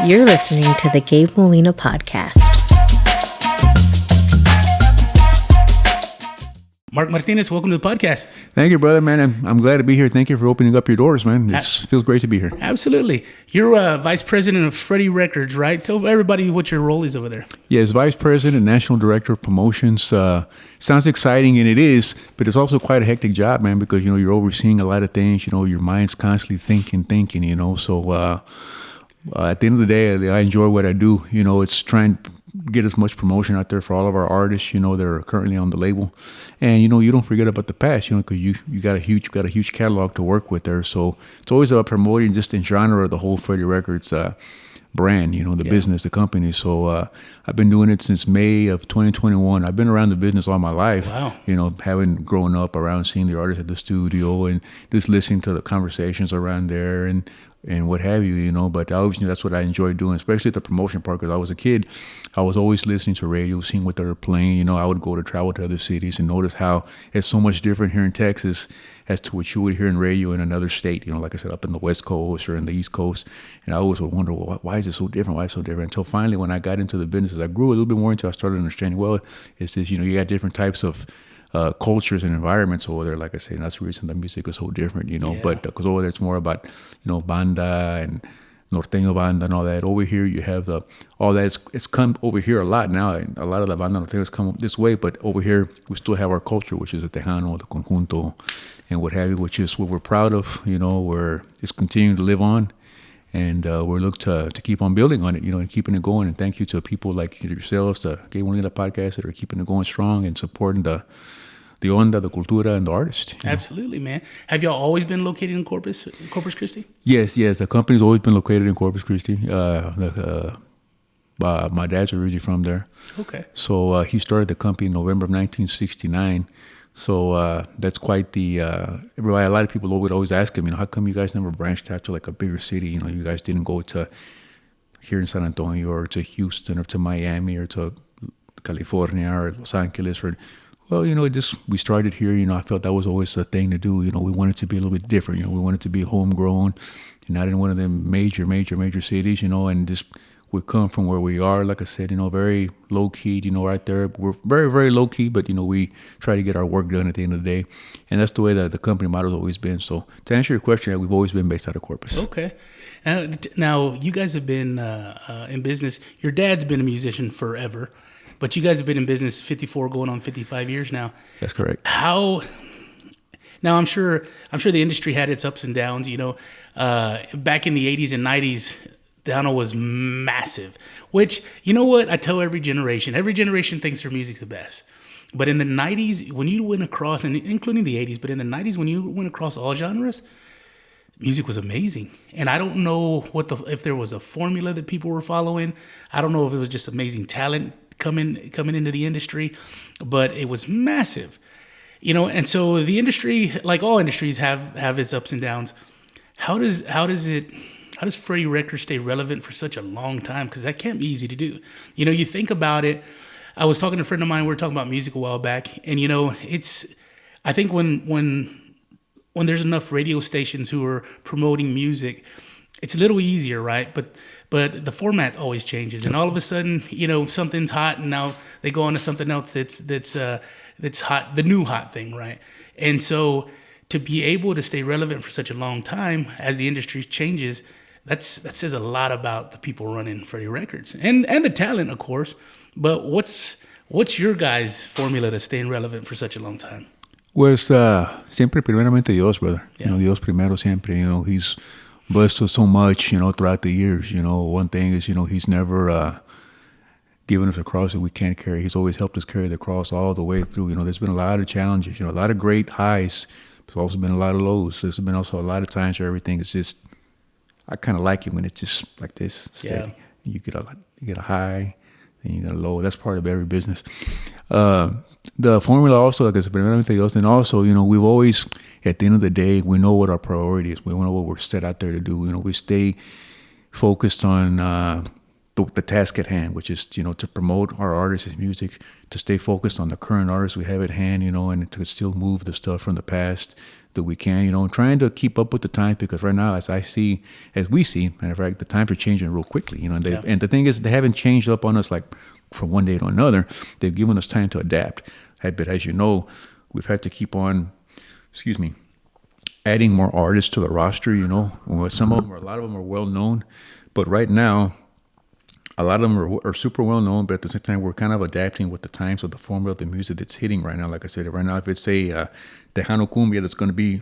You're listening to the Gabe Molina Podcast. Marc Martinez, welcome to the podcast. Thank you, brother, man. I'm glad to be here. Thank you for opening up your doors, man. It feels great to be here. Absolutely. You're vice president of Freddie Records, right? Tell everybody what your role is over there. Yes, vice president, national director of promotions. Sounds exciting, and it is, but it's also quite a hectic job, man, because, you're overseeing a lot of things. Your mind's constantly thinking, So at the end of the day, I enjoy what I do. It's trying to get as much promotion out there for all of our artists, that are currently on the label. And, you don't forget about the past, because you got a huge catalog to work with there. So it's always about promoting just in genre of the whole Freddie Records brand, the business, the company. So I've been doing it since May of 2021. I've been around the business all my life. Wow. Having grown up around seeing the artists at the studio and just listening to the conversations around there and what have you, But I always knew that's what I enjoyed doing, especially the promotion part, because I was a kid. I was always listening to radio, seeing what they were playing. I would go to travel to other cities and notice how it's so much different here in Texas as to what you would hear in radio in another state, like I said, up in the West Coast or in the East Coast. And I always would wonder, well, why is it so different? Why is it so different? Until finally, when I got into the business, I grew a little bit more into it. I started understanding, well, it's this, you got different types of cultures and environments over there. Like I say, and that's the reason the music is so different, But because over there it's more about, banda and norteño banda and all that. Over here you have all that. It's come over here a lot now. And a lot of the banda norteños come this way, but over here we still have our culture, which is the Tejano, the conjunto, and what have you, which is what we're proud of. Where it's continuing to live on. And we're looked to keep on building on it, and keeping it going. And thank you to people like yourselves, the Gabe Molina Podcast, that are keeping it going strong and supporting the onda, the cultura, and the artist. Absolutely, man. Have y'all always been located in Corpus Christi? Yes. The company's always been located in Corpus Christi. My dad's originally from there. Okay. So he started the company in November of 1969. So that's quite the. Everybody, a lot of people would always ask him, how come you guys never branched out to like a bigger city? You guys didn't go to here in San Antonio or to Houston or to Miami or to California or Los Angeles or. Well, we started here, I felt that was always a thing to do. We wanted to be a little bit different, we wanted to be homegrown and not in one of them major cities, and just we come from where we are, like I said, very low key, right there. We're very, very low key, but, we try to get our work done at the end of the day. And that's the way that the company model has always been. So to answer your question, we've always been based out of Corpus. Okay. Now you guys have been in business. Your dad's been a musician forever. But you guys have been in business 54 going on 55 years now. That's correct. Now I'm sure the industry had its ups and downs, back in the 80s and 90s, Tejano was massive, which, what? I tell every generation thinks their music's the best. But in the 90s, when you went across, and including the 80s, but in the 90s, when you went across all genres, music was amazing. And I don't know if there was a formula that people were following. I don't know if it was just amazing talent coming into the industry, but it was massive, and so the industry, like all industries, have its ups and downs. How does Freddie Records stay relevant for such a long time? Because that can't be easy to do. You think about it. I was talking to a friend of mine, we were talking about music a while back, and I think when there's enough radio stations who are promoting music, it's a little easier, right? But the format always changes, and all of a sudden, something's hot, and now they go on to something else that's hot, the new hot thing, right? And so to be able to stay relevant for such a long time as the industry changes, that says a lot about the people running Freddie Records and the talent, of course. But what's your guys' formula to staying relevant for such a long time? Pues siempre primeramente Dios, brother. Yeah. Dios primero siempre. He's blessed us so much, throughout the years. One thing is, he's never given us a cross that we can't carry. He's always helped us carry the cross all the way through. There's been a lot of challenges, a lot of great highs. There's also been a lot of lows. There's been also a lot of times where everything is just, I kind of like it when it's just like this, steady. Yeah. You get a high, then you get a low. That's part of every business. The formula also, like I said, and also, we've always, at the end of the day, we know what our priority is. We know what we're set out there to do. We stay focused on the task at hand, which is, to promote our artists' music, to stay focused on the current artists we have at hand, and to still move the stuff from the past that we can, trying to keep up with the times, because right now, as we see, matter of fact, the times are changing real quickly, and the thing is, they haven't changed up on us like from one day to another. They've given us time to adapt. But as you know, we've had to keep on, adding more artists to the roster, some of them, a lot of them are well known, but right now, a lot of them are super well known, but at the same time, we're kind of adapting with the times of the formula of the music that's hitting right now. Like I said, right now, if it's a Tejano cumbia that's going to be,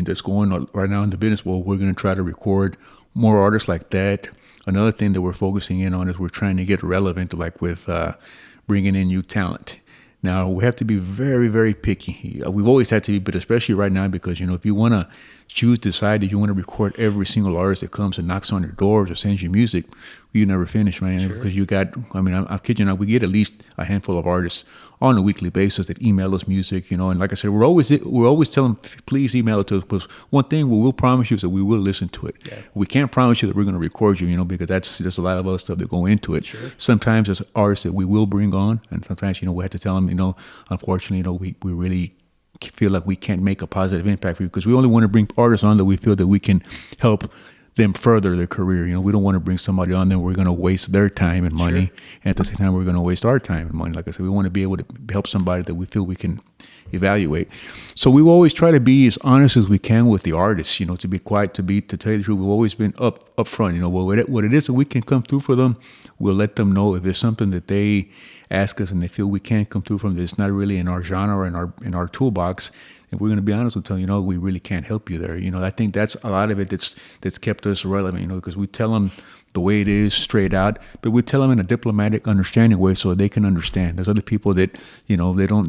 that's going on right now in the business world, we're going to try to record more artists like that. Another thing that we're focusing in on is we're trying to get relevant, like with bringing in new talent. Now, we have to be very, very picky. We've always had to be, but especially right now, because, if you want to decide that you want to record every single artist that comes and knocks on your doors or sends you music, you never finish, man. Sure. Because I'm kidding you not, we get at least a handful of artists on a weekly basis that email us music, and like I said, we're always telling them, please email it to us, because one thing we will promise you is that we will listen to it. Yeah. We can't promise you that we're going to record you, because there's a lot of other stuff that go into it. Sure. Sometimes there's artists that we will bring on, and sometimes, we have to tell them, unfortunately, we really feel like we can't make a positive impact for you, because we only want to bring artists on that we feel that we can help them further their career. We don't want to bring somebody on that we're going to waste their time and money, sure. And at the same time, we're going to waste our time and money. Like I said, we want to be able to help somebody that we feel we can evaluate. So we always try to be as honest as we can with the artists, to be quiet, to tell you the truth. We've always been up front, what it is that we can come through for them, we'll let them know. If there's something that they ask us and they feel we can't come through from, that's not really in our genre or in our toolbox, and we're going to be honest with them, we really can't help you there. I think that's a lot of it that's kept us relevant, because we tell them the way it is straight out, but we tell them in a diplomatic, understanding way so they can understand. There's other people that, they don't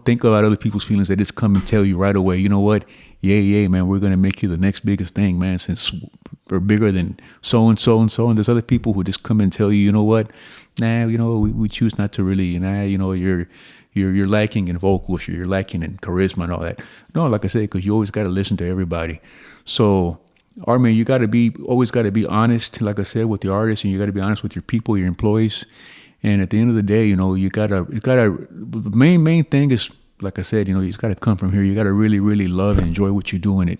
think about other people's feelings. They just come and tell you right away, you know what? Yeah, man, we're going to make you the next biggest thing, man, since we're bigger than so and so and so. And there's other people who just come and tell you, you know what? Nah, we choose not to really, you're lacking in vocals, you're lacking in charisma and all that. No, like I said, because you always got to listen to everybody. So, Armin, you always got to be honest, like I said, with the artists, and you got to be honest with your people, your employees. And at the end of the day, the main thing is, like I said, you just got to come from here. You got to really, really love and enjoy what you're doing it.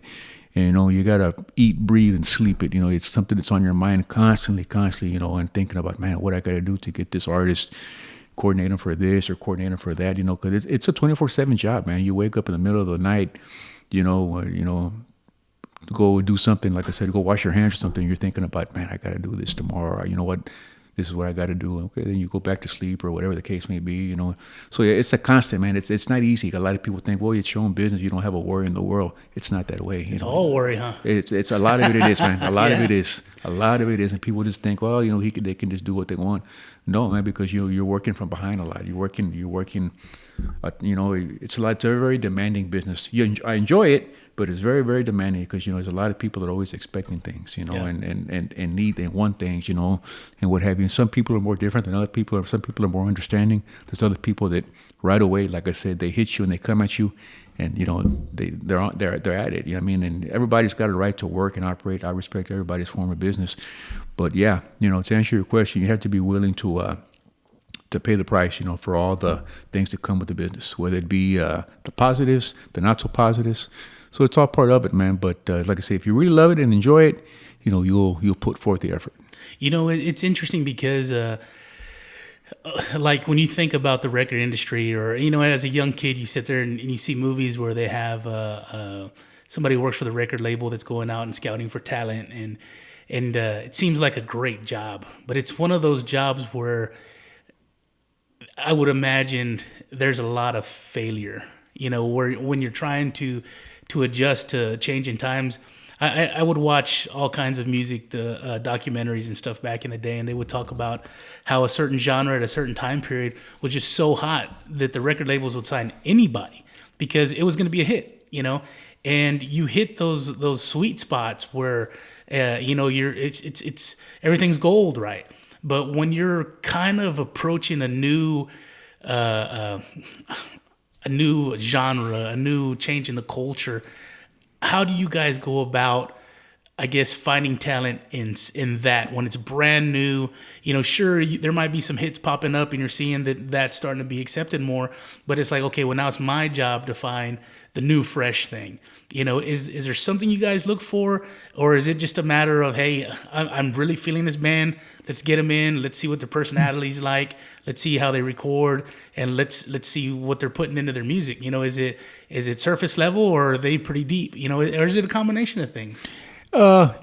And, you got to eat, breathe, and sleep it. It's something that's on your mind constantly, and thinking about, man, what I got to do to get this artist, coordinate them for this or coordinate them for that, because it's a 24/7 job, man. You wake up in the middle of the night, to go do something, like I said, go wash your hands or something. You're thinking about, man, I got to do this tomorrow. Or, you know what? This is what I got to do. Okay, then you go back to sleep or whatever the case may be, So yeah, it's a constant, man. It's not easy. A lot of people think, well, it's your own business. You don't have a worry in the world. It's not that way. It's all worry, huh? It's a lot of it is, man. A lot of it is. A lot of it is, and people just think, well, they can just do what they want. No, man, because you're working from behind a lot. You're working. It's a lot. It's a very demanding business. I enjoy it, but it's very, very demanding because there's a lot of people that are always expecting things, and need and want things, and what have you. And some people are more different than other people. Some people are more understanding. There's other people that right away, like I said, they hit you and they come at you, and they're at it. And everybody's got a right to work and operate. I respect everybody's form of business, but yeah, to answer your question, you have to be willing to pay the price, for all the things that come with the business, whether it be the positives, the not so positives. So it's all part of it, man. But like I say, if you really love it and enjoy it, you'll put forth the effort. It's interesting because like when you think about the record industry, or as a young kid, you sit there and you see movies where they have somebody who works for the record label that's going out and scouting for talent, and it seems like a great job, but it's one of those jobs where I would imagine there's a lot of failure, where when you're trying to adjust to changing times. I would watch all kinds of music, documentaries and stuff back in the day, and they would talk about how a certain genre at a certain time period was just so hot that the record labels would sign anybody because it was going to be a hit, and you hit those sweet spots where it's everything's gold, right? But when you're kind of approaching a new genre, a new change in the culture, how do you guys go about I guess finding talent in that when it's brand new, sure there might be some hits popping up and you're seeing that that's starting to be accepted more, but it's like, okay, well now it's my job to find the new fresh thing. Is there something you guys look for, or is it just a matter of, hey, I'm really feeling this band, let's get them in, let's see what their personality's like, let's see how they record, and let's see what they're putting into their music. Is it surface level, or are they pretty deep? Or is it a combination of things?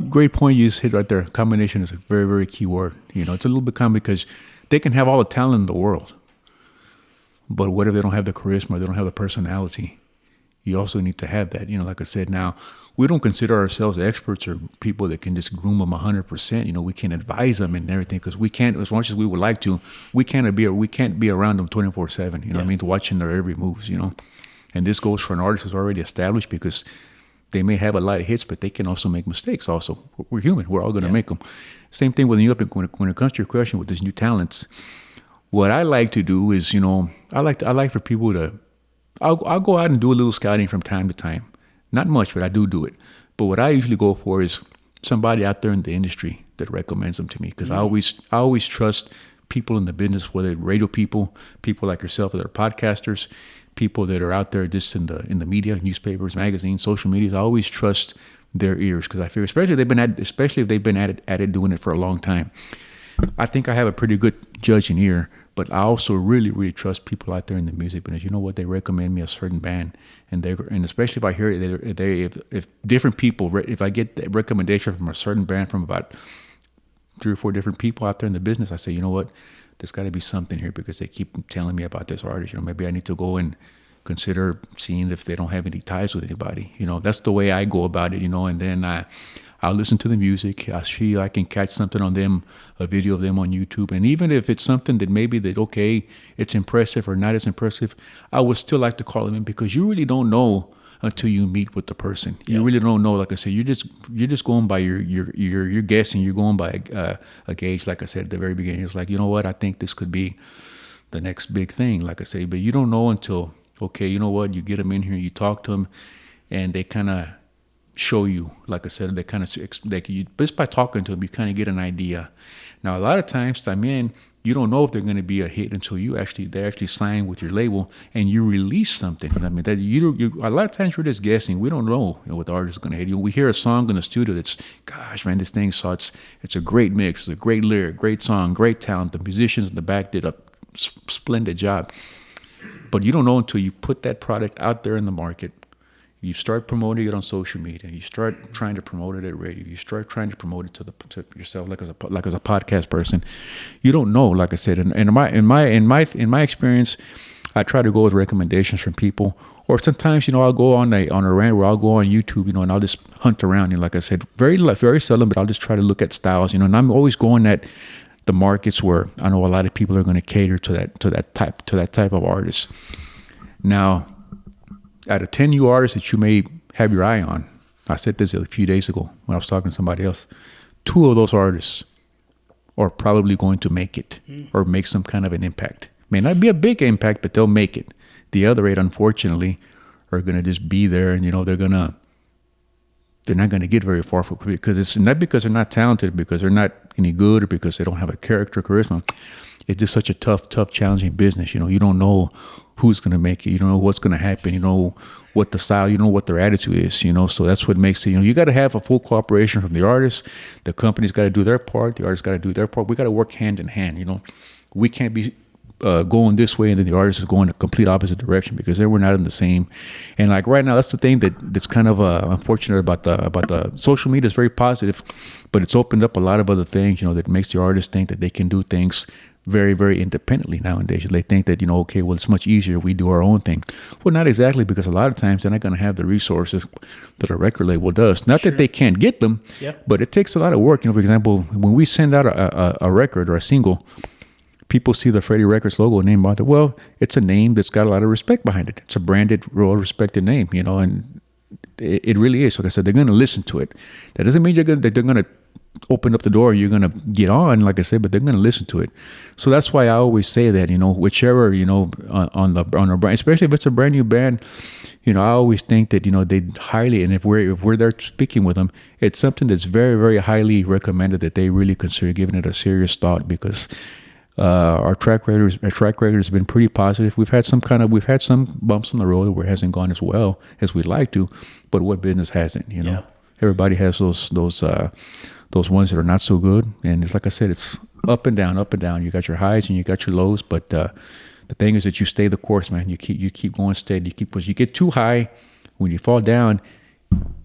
Great point you just hit right there. Combination is a very, very key word. It's a little bit common because they can have all the talent in the world, but what if they don't have the charisma? They don't have the personality. You also need to have that. Like I said, now we don't consider ourselves experts or people that can just groom them 100%. We can advise them and everything because we can't, as much as we would like to, we can't be around them 24/7. What I mean, watching their every moves. And this goes for an artist who's already established because they may have a lot of hits, but they can also make mistakes. Also, we're human. We're all going to make them. Same thing with when it comes to your question with these new talents. What I like to do is, I like for people to. I'll go out and do a little scouting from time to time. Not much, but I do it. But what I usually go for is somebody out there in the industry that recommends them to me, because I always trust people in the business, whether radio people like yourself that are podcasters, people that are out there just in the media, newspapers, magazines, social media. I always trust their ears because I feel, especially if they've been at it doing it for a long time. I think I have a pretty good judging ear, but I also really, really trust people out there in the music business. You know what? They recommend me a certain band, and especially if I hear it, if different people, if I get the recommendation from a certain band from about 3 or 4 different people out there in the business, I say, you know what? There's got to be something here because they keep telling me about this artist. Maybe I need to go and consider seeing if they don't have any ties with anybody. That's the way I go about it. And then I'll listen to the music. I'll see if I can catch something on them, a video of them on YouTube. And even if it's something that maybe okay, it's impressive or not as impressive, I would still like to call them in because you really don't know until you meet with the person. You really don't know. Like I said, you're just going by you're guessing. You're going by a gauge. Like I said at the very beginning, it's like, you know what? I think this could be the next big thing. Like I say, but you don't know until, okay, you know what? You get them in here, you talk to them, and they kind of show you. Like I said, they kind of just by talking to them, you kind of get an idea. Now, a lot of times, you don't know if they're going to be a hit until they actually sign with your label and you release something. That a lot of times we're just guessing. We don't know what the artist is going to hit. We hear a song in the studio that's, gosh, man, this thing it's a great mix, it's a great lyric, great song, great talent. The musicians in the back did a splendid job. But you don't know until you put that product out there in the market. You start promoting it on social media. You start trying to promote it at radio. You start trying to promote it to yourself, like as a podcast person. You don't know, like I said. And in my experience, I try to go with recommendations from people. Or sometimes, I'll go on a rant where I'll go on YouTube, and I'll just hunt around. Like I said, very very seldom, but I'll just try to look at styles. And I'm always going at the markets where I know a lot of people are going to cater to that type of artist. Now, out of 10 new artists that you may have your eye on, I said this a few days ago when I was talking to somebody else, 2 of those artists are probably going to make it or make some kind of an impact. May not be a big impact, but they'll make it. The other 8, unfortunately, are going to just be there, and they're not going to get very far because it's not because they're not talented, because they're not any good, or because they don't have a character or charisma. It's just such a tough, challenging business. You don't know who's going to make it. You don't know what's going to happen. You know what the style, what their attitude is, So that's what makes it, you got to have a full cooperation from the artist. The company's got to do their part. The artist got to do their part. We got to work hand in hand, We can't be going this way and then the artist is going a complete opposite direction, because then we're not in the same. And like right now, that's the thing that's kind of unfortunate about the social media. Is very positive, but it's opened up a lot of other things, that makes the artist think that they can do things very, very independently nowadays. They think that, okay, well, it's much easier if we do our own thing. Well, not exactly, because a lot of times they're not going to have the resources that a record label does. Not that they can't get them, but it takes a lot of work. For example, when we send out a record or a single, people see the Freddie Records logo name out there. Well, it's a name that's got a lot of respect behind it. It's a branded, well-respected name, and it really is. Like I said, they're going to listen to it. That doesn't mean that they're going to open up the door, you're going to get on, like I said, but they're going to listen to it. So that's why I always say that, whichever, on a brand, especially if it's a brand new band, I always think that, they highly, and if we're there speaking with them, it's something that's very, very highly recommended that they really consider giving it a serious thought, because our track record has been pretty positive. We've had some bumps on the road where it hasn't gone as well as we'd like to, but what business hasn't, Everybody has those ones that are not so good, and it's like I said, it's up and down, up and down. You got your highs and you got your lows, but the thing is that you stay the course, man. You keep going steady. You keep pushing. You get too high, when you fall down,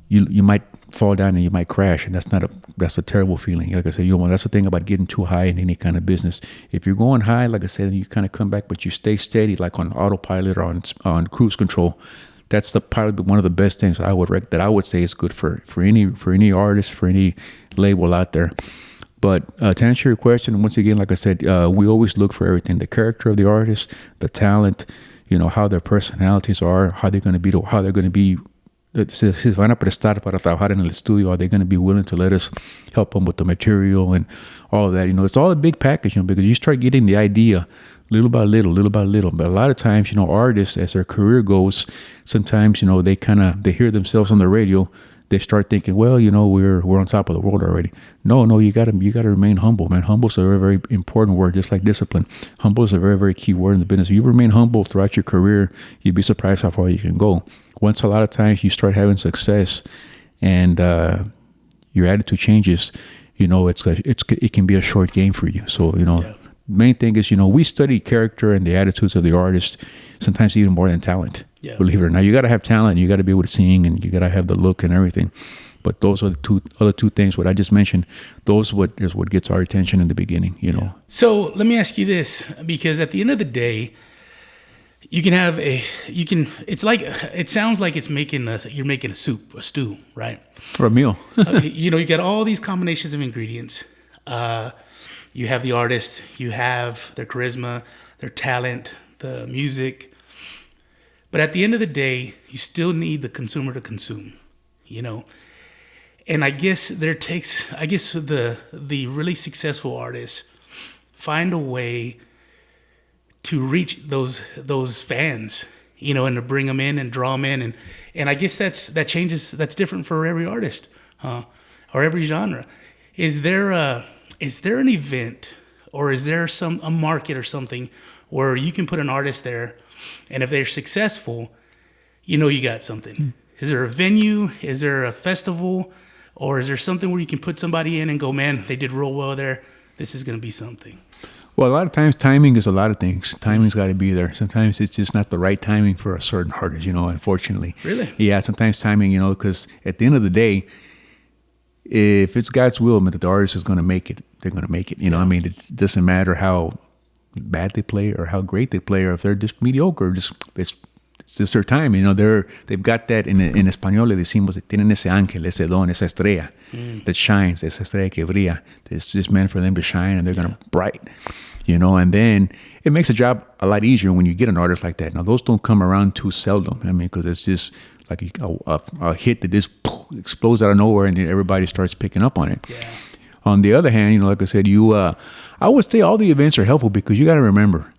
you might fall down and you might crash, and that's a terrible feeling. Like I said, that's the thing about getting too high in any kind of business. If you're going high, like I said, you kind of come back, but you stay steady, like on autopilot or on cruise control. That's probably one of the best things I would say is good for any artist, for any label out there. But to answer your question, once again, like I said, we always look for everything: the character of the artist, the talent, how their personalities are, how they're going to be. Si van a prestar para trabajar en el estudio, are they going to be willing to let us help them with the material and all of that? It's all a big package, because you start getting the idea little by little. But a lot of times, artists, as their career goes, sometimes, they hear themselves on the radio. They start thinking, well, we're on top of the world already. No, you gotta remain humble, man. Humble is a very, very important word, just like discipline. Humble is a very, very key word in the business. If you remain humble throughout your career, you'd be surprised how far you can go. Once a lot of times you start having success and your attitude changes, it can be a short game for you. So, main thing is, we study character and the attitudes of the artist, sometimes even more than talent. Yeah. Believe it or not, you got to have talent, you got to be able to sing, and you got to have the look and everything. But those are the other two things, what I just mentioned, those is what gets our attention in the beginning, Yeah. So let me ask you this, because at the end of the day, it sounds like you're making a stew, right? Or a meal. You got all these combinations of ingredients. You have the artist, you have their charisma, their talent, the music. But at the end of the day, you still need the consumer to consume, And I guess the really successful artists find a way to reach those fans, and to bring them in and draw them in, and I guess that's different for every artist, or every genre. Is there an event, or is there a market or something where you can put an artist there, and if they're successful, you got something? Is there a venue? Is there a festival? Or is there something where you can put somebody in and go, man, they did real well there. This is going to be something. Well, a lot of times timing is a lot of things. Timing's got to be there. Sometimes it's just not the right timing for a certain artist, unfortunately. Really? Yeah, sometimes timing, because at the end of the day, if it's God's will that the artist is going to make it, they're going to make it. It doesn't matter how bad they play or how great they play, or if they're just mediocre. It's just their time. They've got that in español. Le decimos que tienen ese ángel, ese don, esa estrella that shines, esa estrella que brilla. It's just meant for them to shine, and they're going to bright. And then it makes the job a lot easier when you get an artist like that. Now, those don't come around too seldom. because it's just like a hit that just explodes out of nowhere, and then everybody starts picking up on it. Yeah. On the other hand, like I said, I would say all the events are helpful, because you got to remember,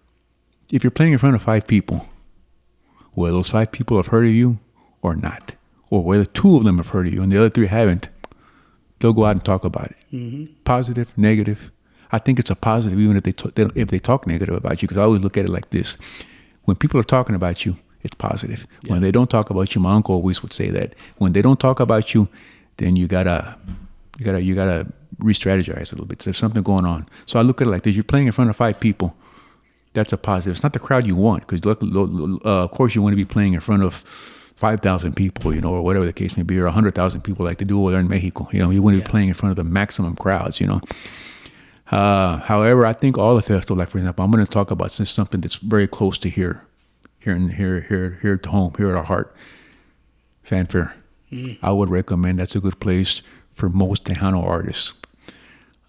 if you're playing in front of 5 people, whether those 5 people have heard of you or not, or whether 2 of them have heard of you and the other 3 haven't, they'll go out and talk about it. Mm-hmm. Positive, negative. I think it's a positive, even if they talk negative about you, because I always look at it like this: when people are talking about you, it's positive. Yeah. When they don't talk about you, my uncle always would say that. When they don't talk about you, then you gotta re-strategize a little bit. So there's something going on. So I look at it like this: you're playing in front of 5 people. That's a positive. It's not the crowd you want, because of course you want to be playing in front of 5,000 people, or whatever the case may be, or 100,000 people like they do over there in Mexico. You want to be playing in front of the maximum crowds. However, I think all the festivals, like for example, I'm going to talk about something that's very close to here to home, here at our heart. Fanfare. I would recommend that's a good place for most Tejano artists.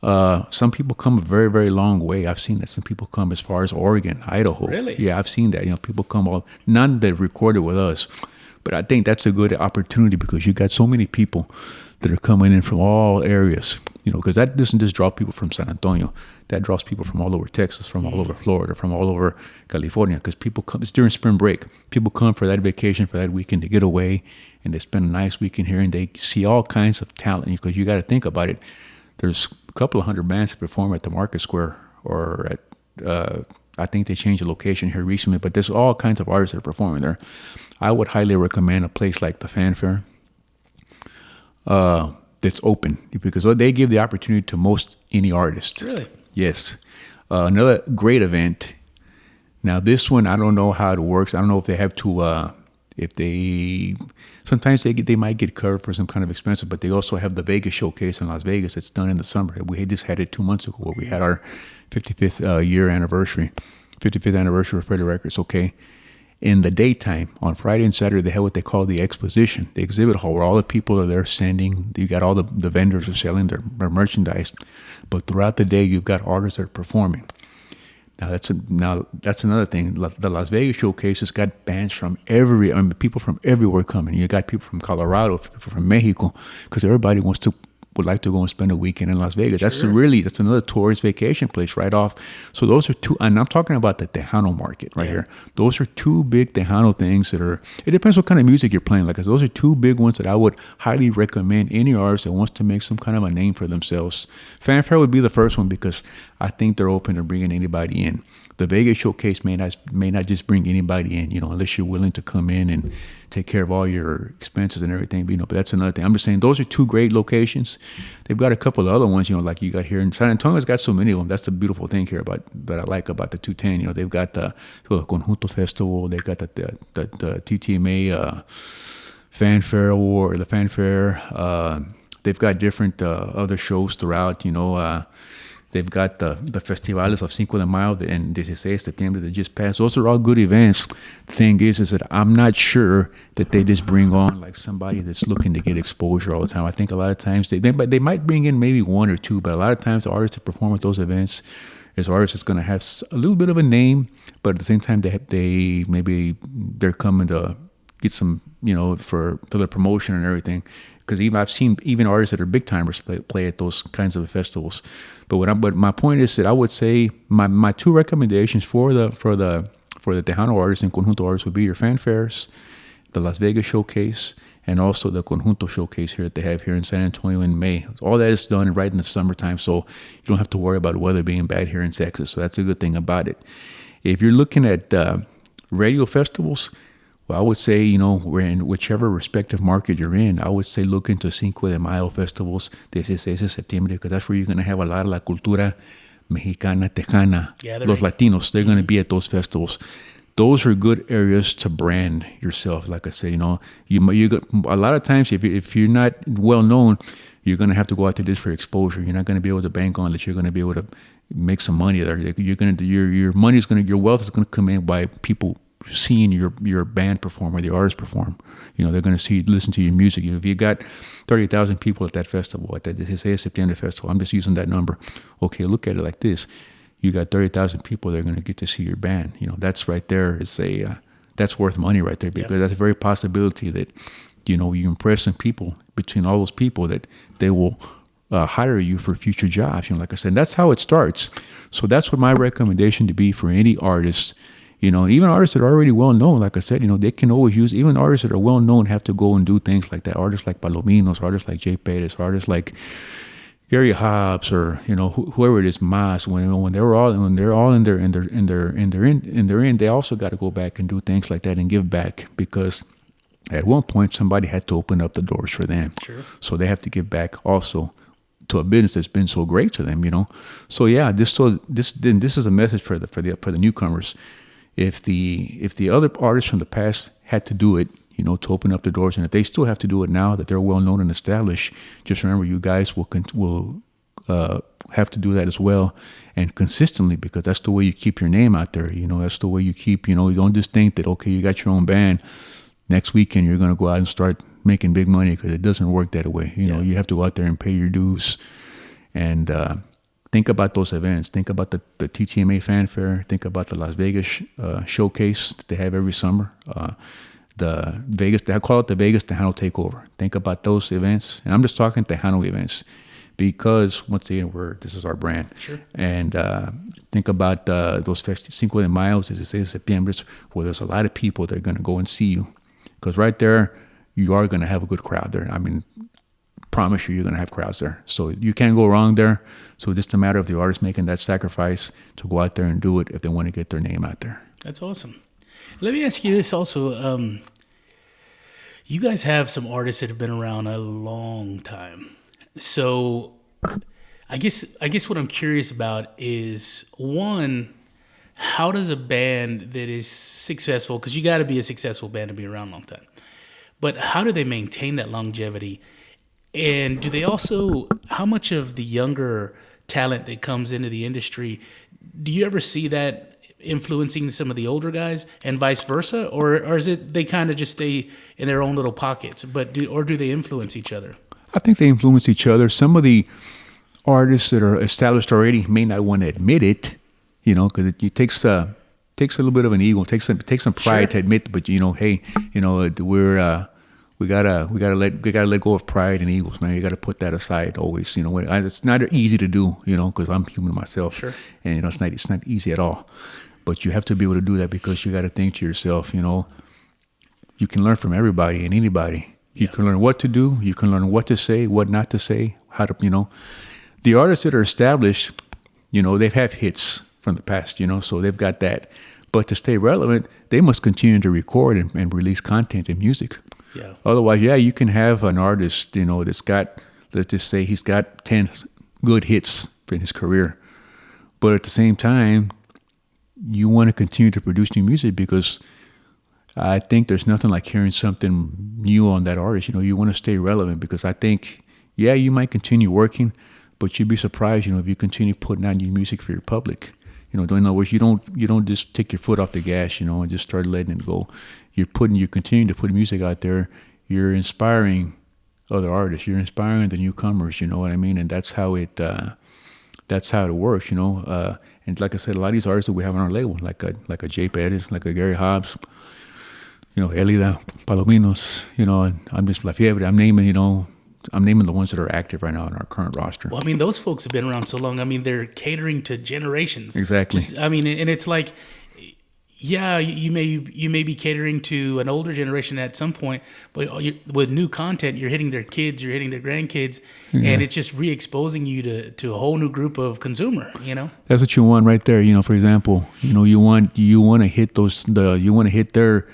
Some people come a very, very long way. I've seen that some people come as far as Oregon, Idaho. Really? Yeah, I've seen that. People come none that recorded with us. But I think that's a good opportunity, because you got so many people that are coming in from all areas. You know, because that doesn't just draw people from San Antonio. That draws people from all over Texas, from all over Florida, from all over California. Because people come, it's during spring break. People come for that vacation, for that weekend to get away, and they spend a nice weekend here, and they see all kinds of talent. Because you got to think about it. There's a couple of hundred bands that perform at the Market Square or at, I think they changed the location here recently, but there's all kinds of artists that are performing there. I would highly recommend a place like the Fanfare. That's open because they give the opportunity to most any artist. Really? Yes. Another great event. Now this one, I don't know how it works. I don't know if they have to, sometimes they might get covered for some kind of expenses, but they also have the Vegas showcase in Las Vegas. It's done in the summer. We just had it 2 months ago where we had our 55th anniversary of Freddie Records. Okay. In the daytime, on Friday and Saturday, they have what they call the exposition, the exhibit hall, where all the people are there sending. You got all the vendors are selling their merchandise, but throughout the day, you've got artists that are performing. Now that's another thing. The Las Vegas showcase has got bands from people from everywhere coming. You got people from Colorado, people from Mexico, because everybody would like to go and spend a weekend in Las Vegas. Sure. That's another tourist vacation place right off. So those are two, and I'm talking about the Tejano market right here. Those are two big Tejano things that are, it depends what kind of music you're playing. Like those are two big ones that I would highly recommend any artist that wants to make some kind of a name for themselves. Fanfare would be the first one because I think they're open to bringing anybody in. The Vegas showcase may not just bring anybody in, unless you're willing to come in and take care of all your expenses and everything. But that's another thing. I'm just saying those are two great locations. They've got a couple of other ones, like you got here in San Antonio's got so many of them. That's the beautiful thing here that I like about the 210. They've got the Conjunto Festival. They've got the TTMA Fanfare Award, the Fanfare. They've got different other shows throughout. They've got the Festivales of Cinco de Mayo and 16 September that just passed. Those are all good events. The thing is that I'm not sure that they just bring on like somebody that's looking to get exposure all the time. I think a lot of times they might bring in maybe one or two, but a lot of times the artists that perform at those events is artists that's going to have a little bit of a name, but at the same time they're coming to get some, for their promotion and everything. Because I've seen even artists that are big timers play at those kinds of festivals. But my point is that I would say my two recommendations for the Tejano artists and Conjunto artists would be your Fanfares, the Las Vegas showcase, and also the Conjunto showcase here that they have here in San Antonio in May. All that is done right in the summertime, so you don't have to worry about weather being bad here in Texas. So that's a good thing about it. If you're looking at radio festivals, well, I would say, we're in whichever respective market you're in, I would say look into Cinco de Mayo festivals, 16 de septiembre, because that's where you're going to have a lot of la cultura mexicana, tejana, los Latinos. They're going to be at those festivals. Those are good areas to brand yourself. Like I said, you got, a lot of times if you're not well known, you're going to have to go out to this for exposure. You're not going to be able to bank on that. You're going to be able to make some money there. Your wealth is going to come in by people seeing your band perform or the artist perform. They're going to listen to your music. If you got 30,000 people at that festival, at the 16 de septiembre festival, I'm just using that number. Okay, look at it like this. You got 30,000 people that are going to get to see your band. That's right there. That's worth money right there, because that's a very possibility that, you impress some people between all those people that they will hire you for future jobs. Like I said, that's how it starts. So that's what my recommendation to be for any artist. Even artists that are already well known, like I said, they can always use, even artists that are well known have to go and do things like that. Artists like Palominos, artists like Jay Perez, artists like Gary Hobbs, or whoever it is, Mas. When they're all in their end, they also got to go back and do things like that and give back, because at one point somebody had to open up the doors for them. Sure. So they have to give back also to a business that's been so great to them. So yeah, this is a message for the newcomers. If the other artists from the past had to do it, to open up the doors, and if they still have to do it now that they're well known and established, just remember you guys will have to do that as well, and consistently, because that's the way you keep your name out there. That's the way you keep. You don't just think that okay, you got your own band, next weekend you're going to go out and start making big money, because it doesn't work that way. You have to go out there and pay your dues, and think about those events. Think about the TTMA Fanfare. Think about the Las Vegas showcase that they have every summer. The Vegas, I call it the Vegas Tejano Takeover. Think about those events. And I'm just talking Tejano events, because once again, this is our brand. Sure. And think about those Cinco de Mayo, 16 de Septiembre, where there's a lot of people that are going to go and see you. Because right there, you are going to have a good crowd there. I mean, promise you're going to have crowds there. So you can't go wrong there. So it's just a matter of the artist making that sacrifice to go out there and do it if they want to get their name out there. That's awesome. Let me ask you this also. You guys have some artists that have been around a long time. So I guess what I'm curious about is, one, how does a band that is successful, because you got to be a successful band to be around a long time, but how do they maintain that longevity? And do they also, how much of the younger talent that comes into the industry, do you ever see that influencing some of the older guys and vice versa? Or is it they kind of just stay in their own little pockets, or do they influence each other? I think they influence each other. Some of the artists that are established already may not want to admit it, because it takes a little bit of an ego, takes some pride to admit. But hey, we gotta let go of pride and egos, man. You gotta put that aside always. It's not easy to do, because I'm human myself, sure. And it's not easy at all. But you have to be able to do that because you got to think to yourself, you can learn from everybody and anybody. You can learn what to do. You can learn what to say, what not to say, how to, The artists that are established, they've had hits from the past, so they've got that. But to stay relevant, they must continue to record and release content and music. Yeah. Otherwise, you can have an artist, that's got, let's just say he's got 10 good hits in his career. But at the same time, you want to continue to produce new music because I think there's nothing like hearing something new on that artist. You want to stay relevant because I think, you might continue working, but you'd be surprised, if you continue putting out new music for your public. In other words, you don't just take your foot off the gas, and just start letting it go. You're continuing to put music out there. You're inspiring other artists. You're inspiring the newcomers. You know what I mean? And that's how it works. And like I said, a lot of these artists that we have on our label, like a Jay Perez, like a Gary Hobbs, Elida, Palominos, and I'm just La Fiebre. I'm naming the ones that are active right now in our current roster. Well, I mean, those folks have been around so long. I mean, they're catering to generations. Exactly. And it's like, you may be catering to an older generation at some point, but with new content, you're hitting their kids, you're hitting their grandkids, and it's just re-exposing you to a whole new group of consumer. That's what you want right there. For example, you want to hit their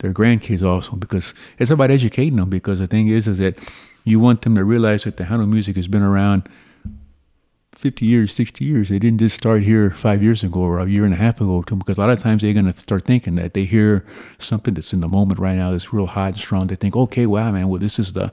grandkids also, because it's about educating them. Because the thing is that you want them to realize that Tejano music has been around 50 years, 60 years. They didn't just start here 5 years ago or a year and a half ago, too, because a lot of times they're going to start thinking that they hear something that's in the moment right now that's real hot and strong. They think, okay, wow, man, well, this is the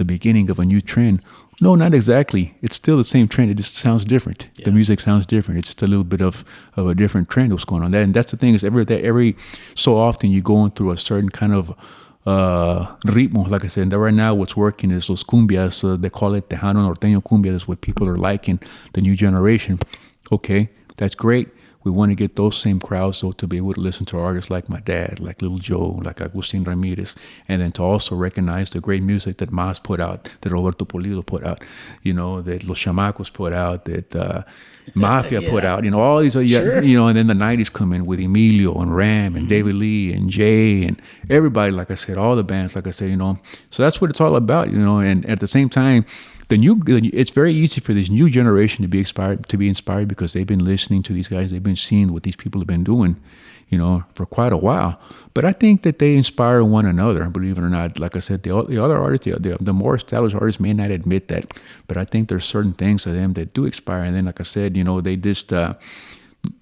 beginning of a new trend. No, not exactly. It's still the same trend. It just sounds different. Yeah. The music sounds different. It's just a little bit of a different trend that's going on. And that's the thing is every so often you're going through a certain kind of ritmo, like I said. And right now what's working is those cumbias. They call it Tejano Norteño cumbia. That's what people are liking, the new generation. Okay, that's great. We want to get those same crowds, so to be able to listen to artists like my dad, like Little Joe, like Agustin Ramirez, and then to also recognize the great music that Mas put out, that Roberto Pulido put out, that Los Chamacos put out, that Mafia put out, all these, sure. And then the 90s come in with Emilio and Ram and David Lee and Jay and everybody, like I said, all the bands, like I said, So that's what it's all about, and at the same time, it's very easy for this new generation to be inspired because they've been listening to these guys. They've been seeing what these people have been doing, for quite a while. But I think that they inspire one another, believe it or not. Like I said, the other artists, the more established artists may not admit that, but I think there's certain things of them that do inspire. And then, like I said, they just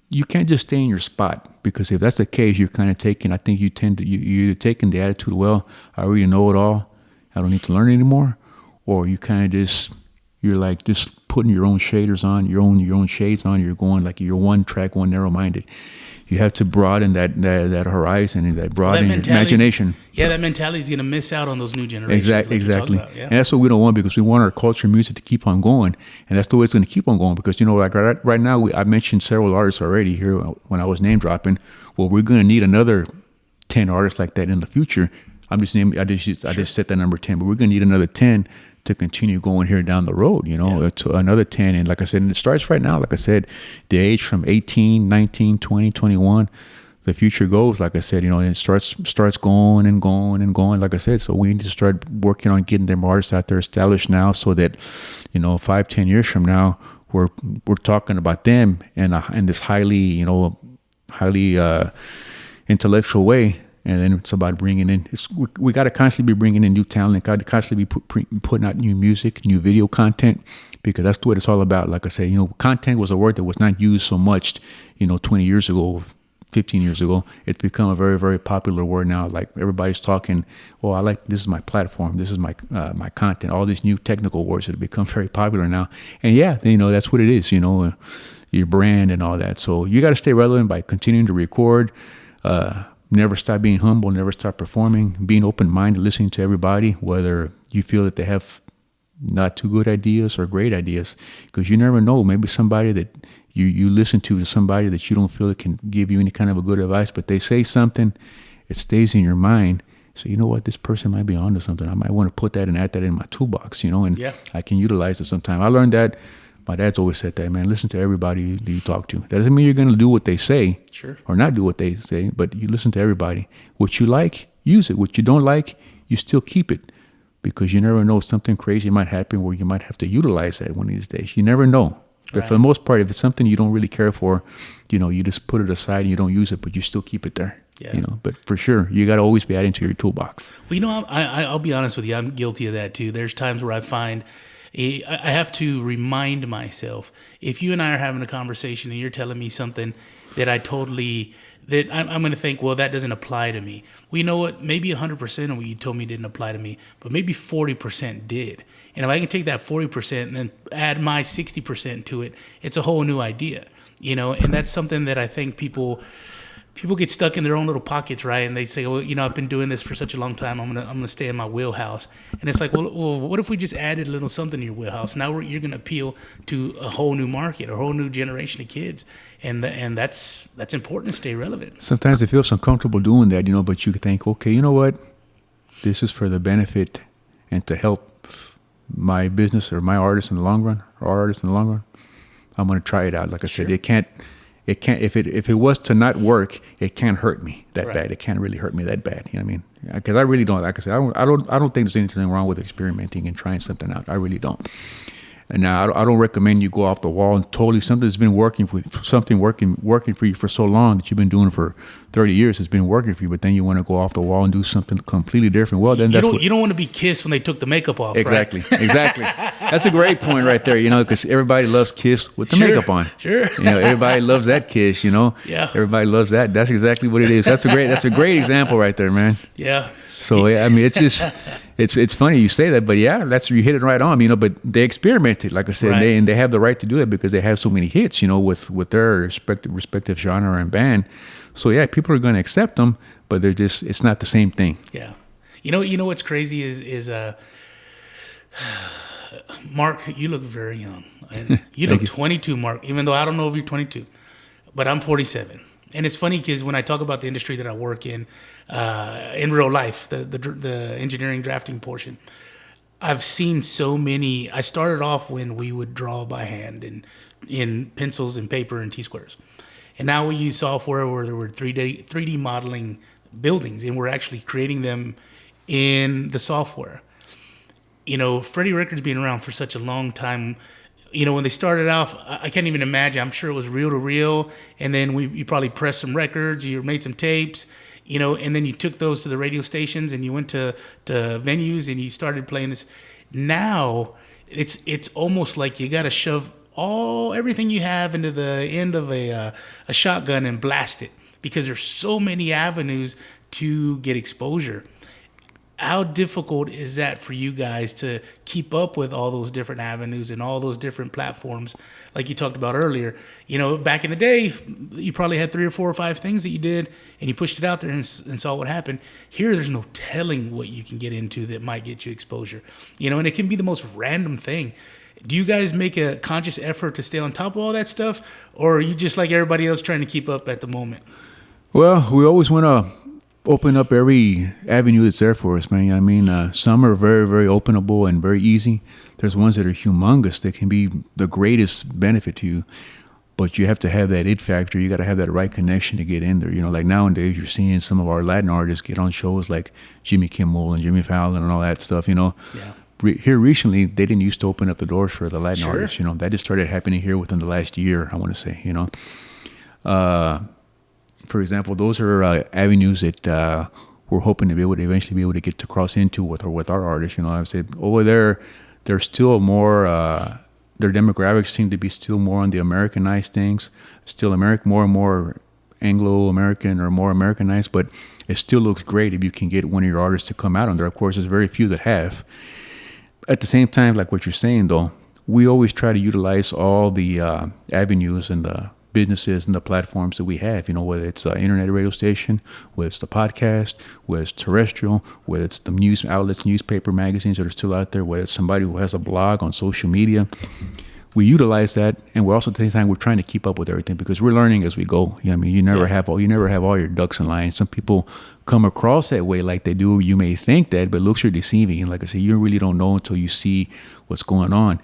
you can't just stay in your spot, because if that's the case, you're kind of taking. I think you're taking the attitude, well, I already know it all. I don't need to learn anymore. Or you kind of you're like just putting your own shaders on, your own shades on. You're going like you're one track, one narrow-minded. You have to broaden that horizon and that broaden your imagination. Yeah, that mentality is going to miss out on those new generations. Exactly. And that's what we don't want, because we want our culture music to keep on going, and that's the way it's going to keep on going. Because like right now, I mentioned several artists already here when I was name dropping. Well, we're going to need another 10 artists like that in the future. I just set that number 10, but we're going to need another 10 to continue going here down the road, to another 10. And like I said, and it starts right now. Like I said, the age from 18, 19, 20, 21, the future goes, like I said, and it starts going and going and going, like I said. So we need to start working on getting them artists out there established now so that, 5-10 years from now, we're talking about them in this highly intellectual way. And then it's about bringing in. We got to constantly be bringing in new talent. Got to constantly be putting out new music, new video content, because that's what it's all about. Like I say, content was a word that was not used so much, 20 years ago, 15 years ago. It's become a very, very popular word now. Like everybody's talking. Well, this is my platform. This is my content. All these new technical words that have become very popular now. And yeah, that's what it is. Your brand and all that. So you got to stay relevant by continuing to record. Never stop being humble, never stop performing, being open-minded, listening to everybody, whether you feel that they have not too good ideas or great ideas, because you never know. Maybe somebody that you listen to is somebody that you don't feel that can give you any kind of a good advice, but they say something, it stays in your mind. So you know what, this person might be onto something. I might want to put that and add that in my toolbox, and I can utilize it sometime. I learned that. My dad's always said that, man, listen to everybody you talk to. That doesn't mean you're going to do what they say or not do what they say, but you listen to everybody. What you like, use it. What you don't like, you still keep it, because you never know, something crazy might happen where you might have to utilize that one of these days. You never know. But for the most part, if it's something you don't really care for, you just put it aside and you don't use it, but you still keep it there. Yeah. But for sure, you got to always be adding to your toolbox. Well, I'll be honest with you. I'm guilty of that too. There's times where I find I have to remind myself, if you and I are having a conversation and you're telling me something that I'm going to think, well, that doesn't apply to me. Well, you know what? Maybe 100% of what you told me didn't apply to me, but maybe 40% did. And if I can take that 40% and then add my 60% to it, it's a whole new idea, and that's something that I think people get stuck in their own little pockets, right? And they say, well, I've been doing this for such a long time. I'm gonna stay in my wheelhouse. And it's like, well, what if we just added a little something to your wheelhouse? Now you're gonna appeal to a whole new market, a whole new generation of kids, and that's important to stay relevant. Sometimes it feels uncomfortable doing that, but you think, okay, you know what? This is for the benefit and to help my business or my artist in the long run, or our artist in the long run. I'm gonna try it out. Like I said, it can't. If it was to not work, it can't hurt me that bad. It can't really hurt me that bad. You know what I mean? Because I really don't. Like I said, I don't think there's anything wrong with experimenting and trying something out. I really don't. And now I don't recommend you go off the wall and totally something's been working for you for so long that you've been doing for 30 years. It's been working for you, but then you want to go off the wall and do something completely different. Well, then you don't want to be Kiss when they took the makeup off. Exactly, right? Exactly. That's a great point right there. Because everybody loves Kiss with the makeup on. Sure. Everybody loves that Kiss. Yeah. Everybody loves that. That's exactly what it is. That's a great example right there, man. Yeah. So I mean, it's just. It's funny you say that, but yeah, you hit it right on. But they experimented, like I said, and they have the right to do that because they have so many hits, with their respective genre and band. So yeah, people are going to accept them, but it's not the same thing. Yeah, you know what's crazy is Mark, you look very young. You look 22, Mark. Even though I don't know if you're 22, but I'm 47. And it's funny because when I talk about the industry that I work in real life, the engineering drafting portion, I've seen so many. I started off when we would draw by hand and in pencils and paper and T-squares. And now we use software where there were 3D modeling buildings, and we're actually creating them in the software. Freddie Records being around for such a long time, when they started off, I can't even imagine. I'm sure it was reel to reel, and then you probably pressed some records, you made some tapes, and then you took those to the radio stations, and you went to venues, and you started playing this. Now, it's almost like you got to shove everything you have into the end of a shotgun and blast it, because there's so many avenues to get exposure. How difficult is that for you guys to keep up with all those different avenues and all those different platforms, like you talked about earlier? Back in the day, you probably had 3 or 4 or 5 things that you did, and you pushed it out there and saw what happened. Here, there's no telling what you can get into that might get you exposure. And it can be the most random thing. Do you guys make a conscious effort to stay on top of all that stuff, or are you just like everybody else trying to keep up at the moment? Well, we always want to open up every avenue that's there for us, man. I mean, some are very, very openable and very easy. There's ones that are humongous that can be the greatest benefit to you. But you have to have that it factor. You got to have that right connection to get in there. You know, like nowadays you're seeing some of our Latin artists get on shows like Jimmy Kimmel and Jimmy Fallon and all that stuff, you know. Yeah. Here recently, they didn't used to open up the doors for the Latin artists, you know. That just started happening here within the last year, I want to say, you know. For example, those are avenues that we're hoping to be able to eventually be able to get to cross into with our artists. You know, I would say over there, there's still more... their demographics seem to be still more on the Americanized things, still more and more Anglo-American or more Americanized, but it still looks great if you can get one of your artists to come out on there. Of course, there's very few that have. At the same time, like what you're saying, though, we always try to utilize all the avenues and the businesses and the platforms that we have, you know, whether it's an internet radio station, whether it's the podcast, whether it's terrestrial, whether it's the news outlets, newspaper, magazines that are still out there, whether it's somebody who has a blog on social media. We utilize that, and we're also at the same time we're trying to keep up with everything because we're learning as we go. You know, I mean, you never have all your ducks in line. Some people come across that way like they do. You may think that, but looks are deceiving. And like I said, you really don't know until you see what's going on.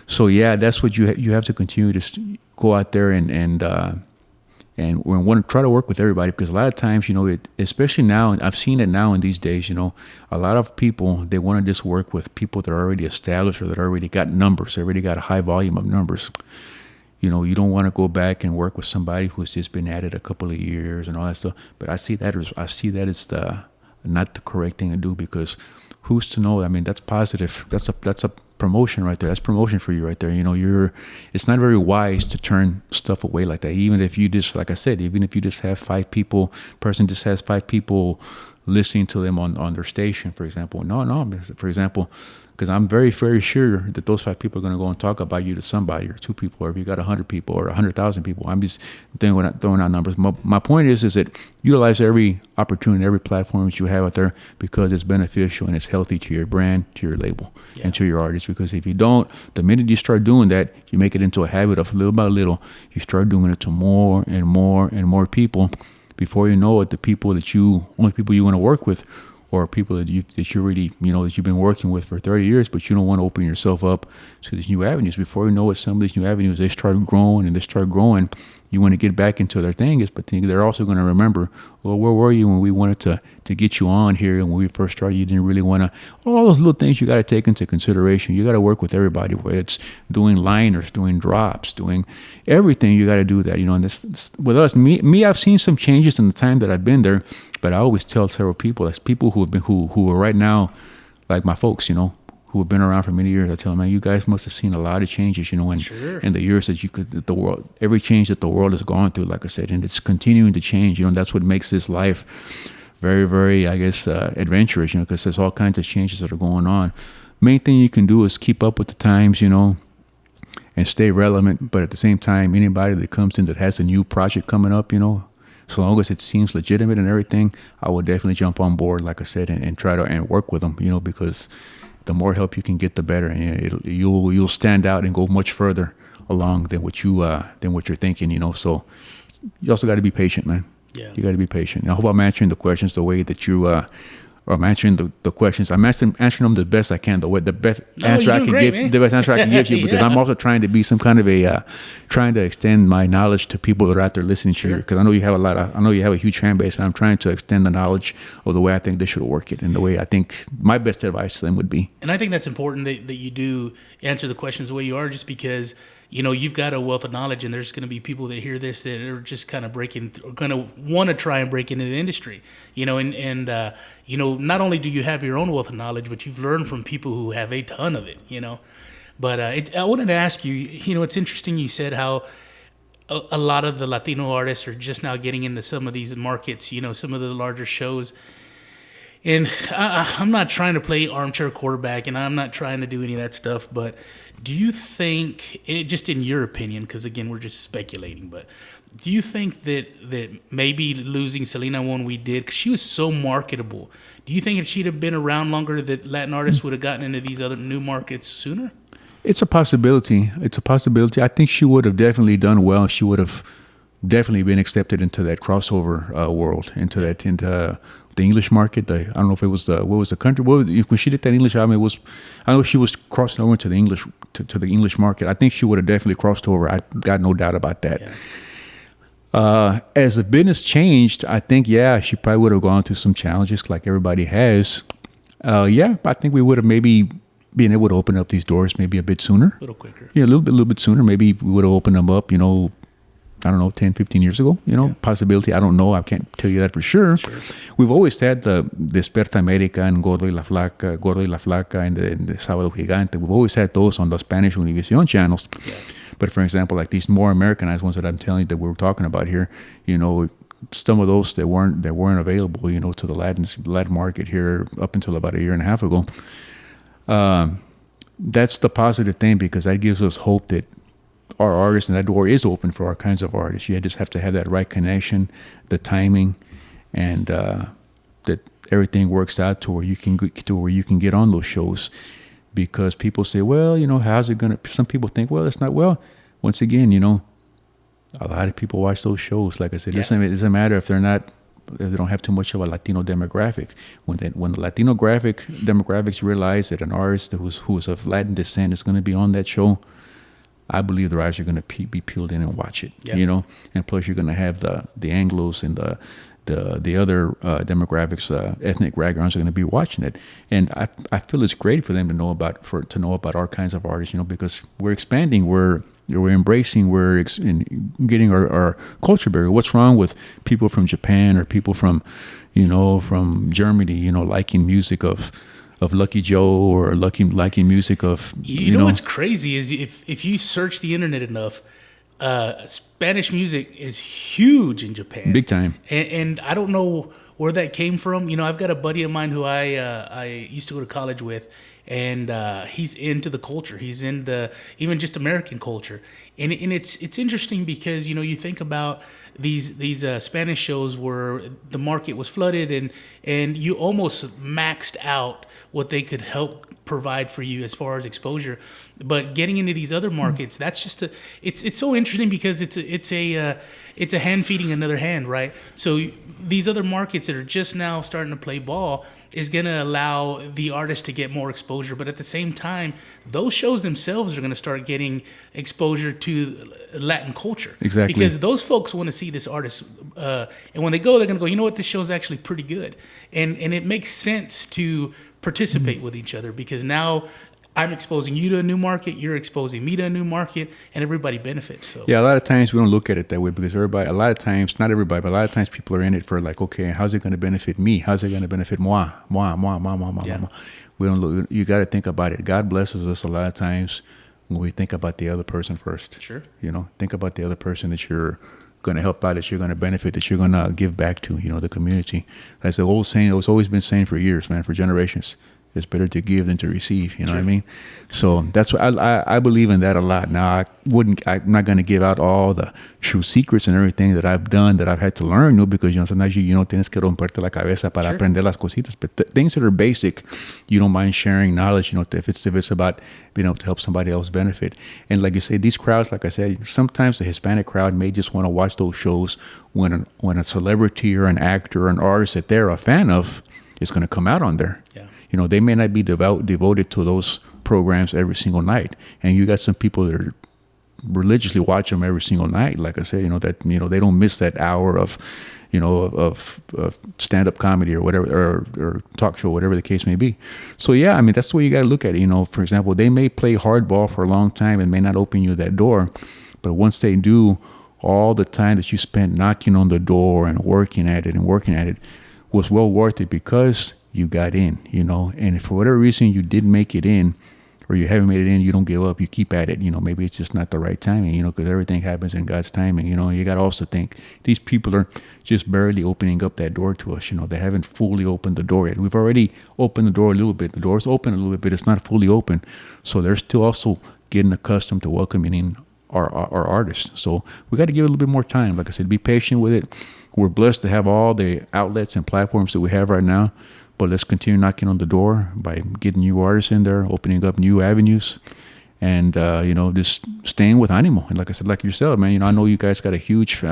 So yeah, that's what you have to continue to go out there and we want to try to work with everybody because a lot of times, you know, especially now, and I've seen it now in these days, you know, a lot of people, they want to just work with people that are already established or that already got numbers, already got a high volume of numbers. You know, you don't want to go back and work with somebody who's just been at it a couple of years and all that stuff. But I see that as not the correct thing to do because who's to know? I mean, that's positive. That's a promotion right there. That's promotion for you right there. You know, it's not very wise to turn stuff away like that. Even if you just, like I said, even if you just have 5 people, person just has 5 people listening to them on their station, for example. No, for example, because I'm very, very sure that those 5 people are going to go and talk about you to somebody or 2 people, or if you got 100 people or 100,000 people. I'm just throwing out numbers. My point is that utilize every opportunity, every platform that you have out there because it's beneficial and it's healthy to your brand, to your label, and to your artist. Because if you don't, the minute you start doing that, you make it into a habit of little by little, you start doing it to more and more and more people. Before you know it, only people you want to work with or people that you already, you know, that you've been working with for 30 years, but you don't want to open yourself up to these new avenues. Before you know it, some of these new avenues, they start growing. You want to get back into their things, but they're also going to remember, well, where were you when we wanted to get you on here? And when we first started, you didn't really want to, all those little things you got to take into consideration. You got to work with everybody, whether it's doing liners, doing drops, doing everything. You got to do that, you know, and this with us, me, I've seen some changes in the time that I've been there, but I always tell several people, as people who are right now, like my folks, you know, who have been around for many years, I tell them, man, you guys must have seen a lot of changes, you know, in the years that the world, every change that the world has gone through, like I said, and it's continuing to change, you know, and that's what makes this life very, very, I guess, adventurous, you know, because there's all kinds of changes that are going on. Main thing you can do is keep up with the times, you know, and stay relevant, but at the same time, anybody that comes in that has a new project coming up, you know, so long as it seems legitimate and everything, I will definitely jump on board, like I said, and try to work with them, you know, because the more help you can get, the better, and you'll stand out and go much further along than what you're thinking, you know. So you also got to be patient, man. Yeah, you got to be patient. I hope I'm answering the questions the way that you I'm answering the questions. I'm answering them the best I can. The best answer I can give you, because I'm also trying to be some kind of trying to extend my knowledge to people that are out there listening to you. Because I know you have a huge fan base, and I'm trying to extend the knowledge of the way I think they should work it, and the way I think my best advice to them would be. And I think that's important that you do answer the questions the way you are, just because, you know, you've got a wealth of knowledge, and there's going to be people that hear this that are just kind of going to want to try and break into the industry, you know, and you know, not only do you have your own wealth of knowledge, but you've learned from people who have a ton of it, you know. But I wanted to ask you, you know, it's interesting you said how a lot of the Latino artists are just now getting into some of these markets, you know, some of the larger shows. And I'm not trying to play armchair quarterback, and I'm not trying to do any of that stuff, but do you think, just in your opinion, because again, we're just speculating, but do you think that maybe losing Selena when we did, because she was so marketable, do you think if she'd have been around longer that Latin artists would have gotten into these other new markets sooner? It's a possibility. I think she would have definitely done well. She would have definitely been accepted into that crossover world, into the English market. I don't know if it was what was the country. When she did that English album, I know she was crossing over to the English market. I think she would have definitely crossed over. I got no doubt about that. Yeah. As the business changed, I think she probably would have gone through some challenges like everybody has. I think we would have maybe been able to open up these doors maybe a bit sooner. A little quicker. Yeah, a little bit sooner. Maybe we would have opened them up, I don't know, 10, 15 years ago, possibility. I don't know. I can't tell you that for sure. We've always had the Desperta América and Gordo y la Flaca and the Sábado Gigante. We've always had those on the Spanish Univision channels. Yeah. But for example, like these more Americanized ones that I'm telling you that we're talking about here, some of those that weren't available, to the Latin market here up until about a year and a half ago. That's the positive thing, because that gives us hope that our artists, and that door is open for all kinds of artists. You just have to have that right connection, the timing, and that everything works out to where you can get on those shows. Because people say, well, how's it gonna? Some people think, well, it's not. Well, once again, a lot of people watch those shows. Like I said, it doesn't matter if they don't have too much of a Latino demographic. When the Latino demographics realize that an artist who's of Latin descent is going to be on that show, I believe the eyes are going to be peeled in and watch it. Yeah. And plus you're going to have the Anglos and the other demographics, ethnic backgrounds are going to be watching it. And I feel it's great for them to know about our kinds of artists, because we're expanding, we're embracing, we're getting our culture bigger. What's wrong with people from Japan or people from from Germany, liking music of Lucky Joe or liking music of you know what's crazy is if you search the internet enough, Spanish music is huge in Japan, big time, and I don't know where that came from. I've got a buddy of mine who I used to go to college with, and he's into the culture. He's into even just American culture, and it's interesting because you think about these Spanish shows where the market was flooded and you almost maxed out what they could help provide for you as far as exposure. But getting into these other markets, that's just it's so interesting because it's a hand feeding another hand, right? So these other markets that are just now starting to play ball is going to allow the artist to get more exposure. But at the same time, those shows themselves are going to start getting exposure to Latin culture. Exactly. Because those folks want to see this artist. And when they go, they're going to go, you know what, this show is actually pretty good. And it makes sense to participate with each other, because now I'm exposing you to a new market, you're exposing me to a new market, and everybody benefits. So yeah, a lot of times we don't look at it that way, because not everybody, but a lot of times people are in it for like, okay, how's it going to benefit me? How's it going to benefit moi? We don't look. You got to think about it. God blesses us a lot of times when we think about the other person first. Sure. Think about the other person that you're going to help out, that you're going to benefit, that you're going to give back to, the community. That's the old saying. It's always been saying for years, man, for generations. It's better to give than to receive. You know what I mean? So that's what I believe in that a lot. Now I'm not going to give out all the true secrets and everything that I've done, that I've had to learn, because sometimes you tienes que romperte la cabeza para aprender las cositas. But things that are basic, you don't mind sharing knowledge. If it's about being able to help somebody else benefit. And like you say, these crowds, like I said, sometimes the Hispanic crowd may just want to watch those shows when a celebrity or an actor or an artist that they're a fan of is going to come out on there. Yeah. They may not be devoted to those programs every single night, and you got some people that are religiously watch them every single night. Like I said, that they don't miss that hour of stand-up comedy or whatever, or talk show, whatever the case may be. So yeah, I mean that's the way you got to look at it. For example, they may play hardball for a long time and may not open you that door, but once they do, all the time that you spent knocking on the door and working at it was well worth it, because you got in, and if for whatever reason you didn't make it in, or you haven't made it in, you don't give up, you keep at it. Maybe it's just not the right timing, because everything happens in God's timing. You got to also think these people are just barely opening up that door to us. They haven't fully opened the door yet. We've already opened the door a little bit. The door's open a little bit, but it's not fully open. So they're still also getting accustomed to welcoming in our artists. So we got to give it a little bit more time. Like I said, be patient with it. We're blessed to have all the outlets and platforms that we have right now. But let's continue knocking on the door by getting new artists in there, opening up new avenues, and just staying with Animo. And like I said, like yourself, man, I know you guys got a huge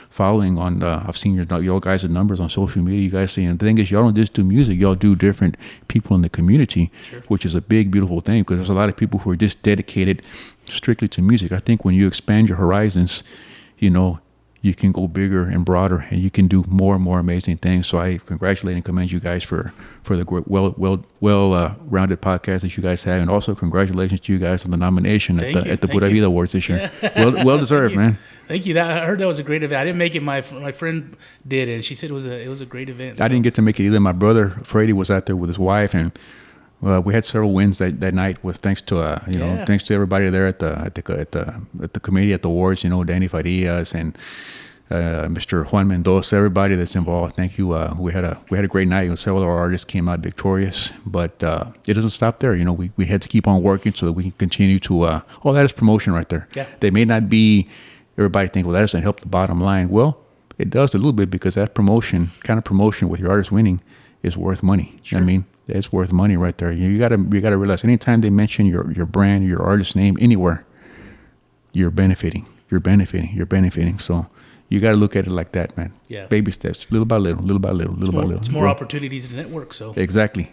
following on. I've seen your guys' numbers on social media. You guys saying the thing is, y'all don't just do music, y'all do different people in the community, which is a big, beautiful thing, because there's a lot of people who are just dedicated strictly to music. I think when you expand your horizons, you can go bigger and broader, and you can do more and more amazing things. So I congratulate and commend you guys for the great, rounded podcast that you guys have, and also congratulations to you guys on the nomination at the Pura Vida Awards this year. Well deserved, man. Thank you. I heard that was a great event. I didn't make it. My friend did, and she said it was a great event. I didn't get to make it either. My brother Freddie was out there with his wife, and we had several wins that night. With thanks to thanks to everybody there at the committee at the awards. Danny Farias and Mr. Juan Mendoza, everybody that's involved. Thank you. We had a great night. Several of our artists came out victorious, but it doesn't stop there. We had to keep on working so that we can continue to. That is promotion right there. Yeah. They may not be. Everybody think, well, that doesn't help the bottom line. Well, it does a little bit, because that kind of promotion with your artist winning is worth money. Sure. I mean, it's worth money right there. You gotta realize, anytime they mention your brand, your artist name anywhere, you're benefiting. So you got to look at it like that, man. Yeah. Baby steps, little by little, little by little, little by little. It's more opportunities to network. So exactly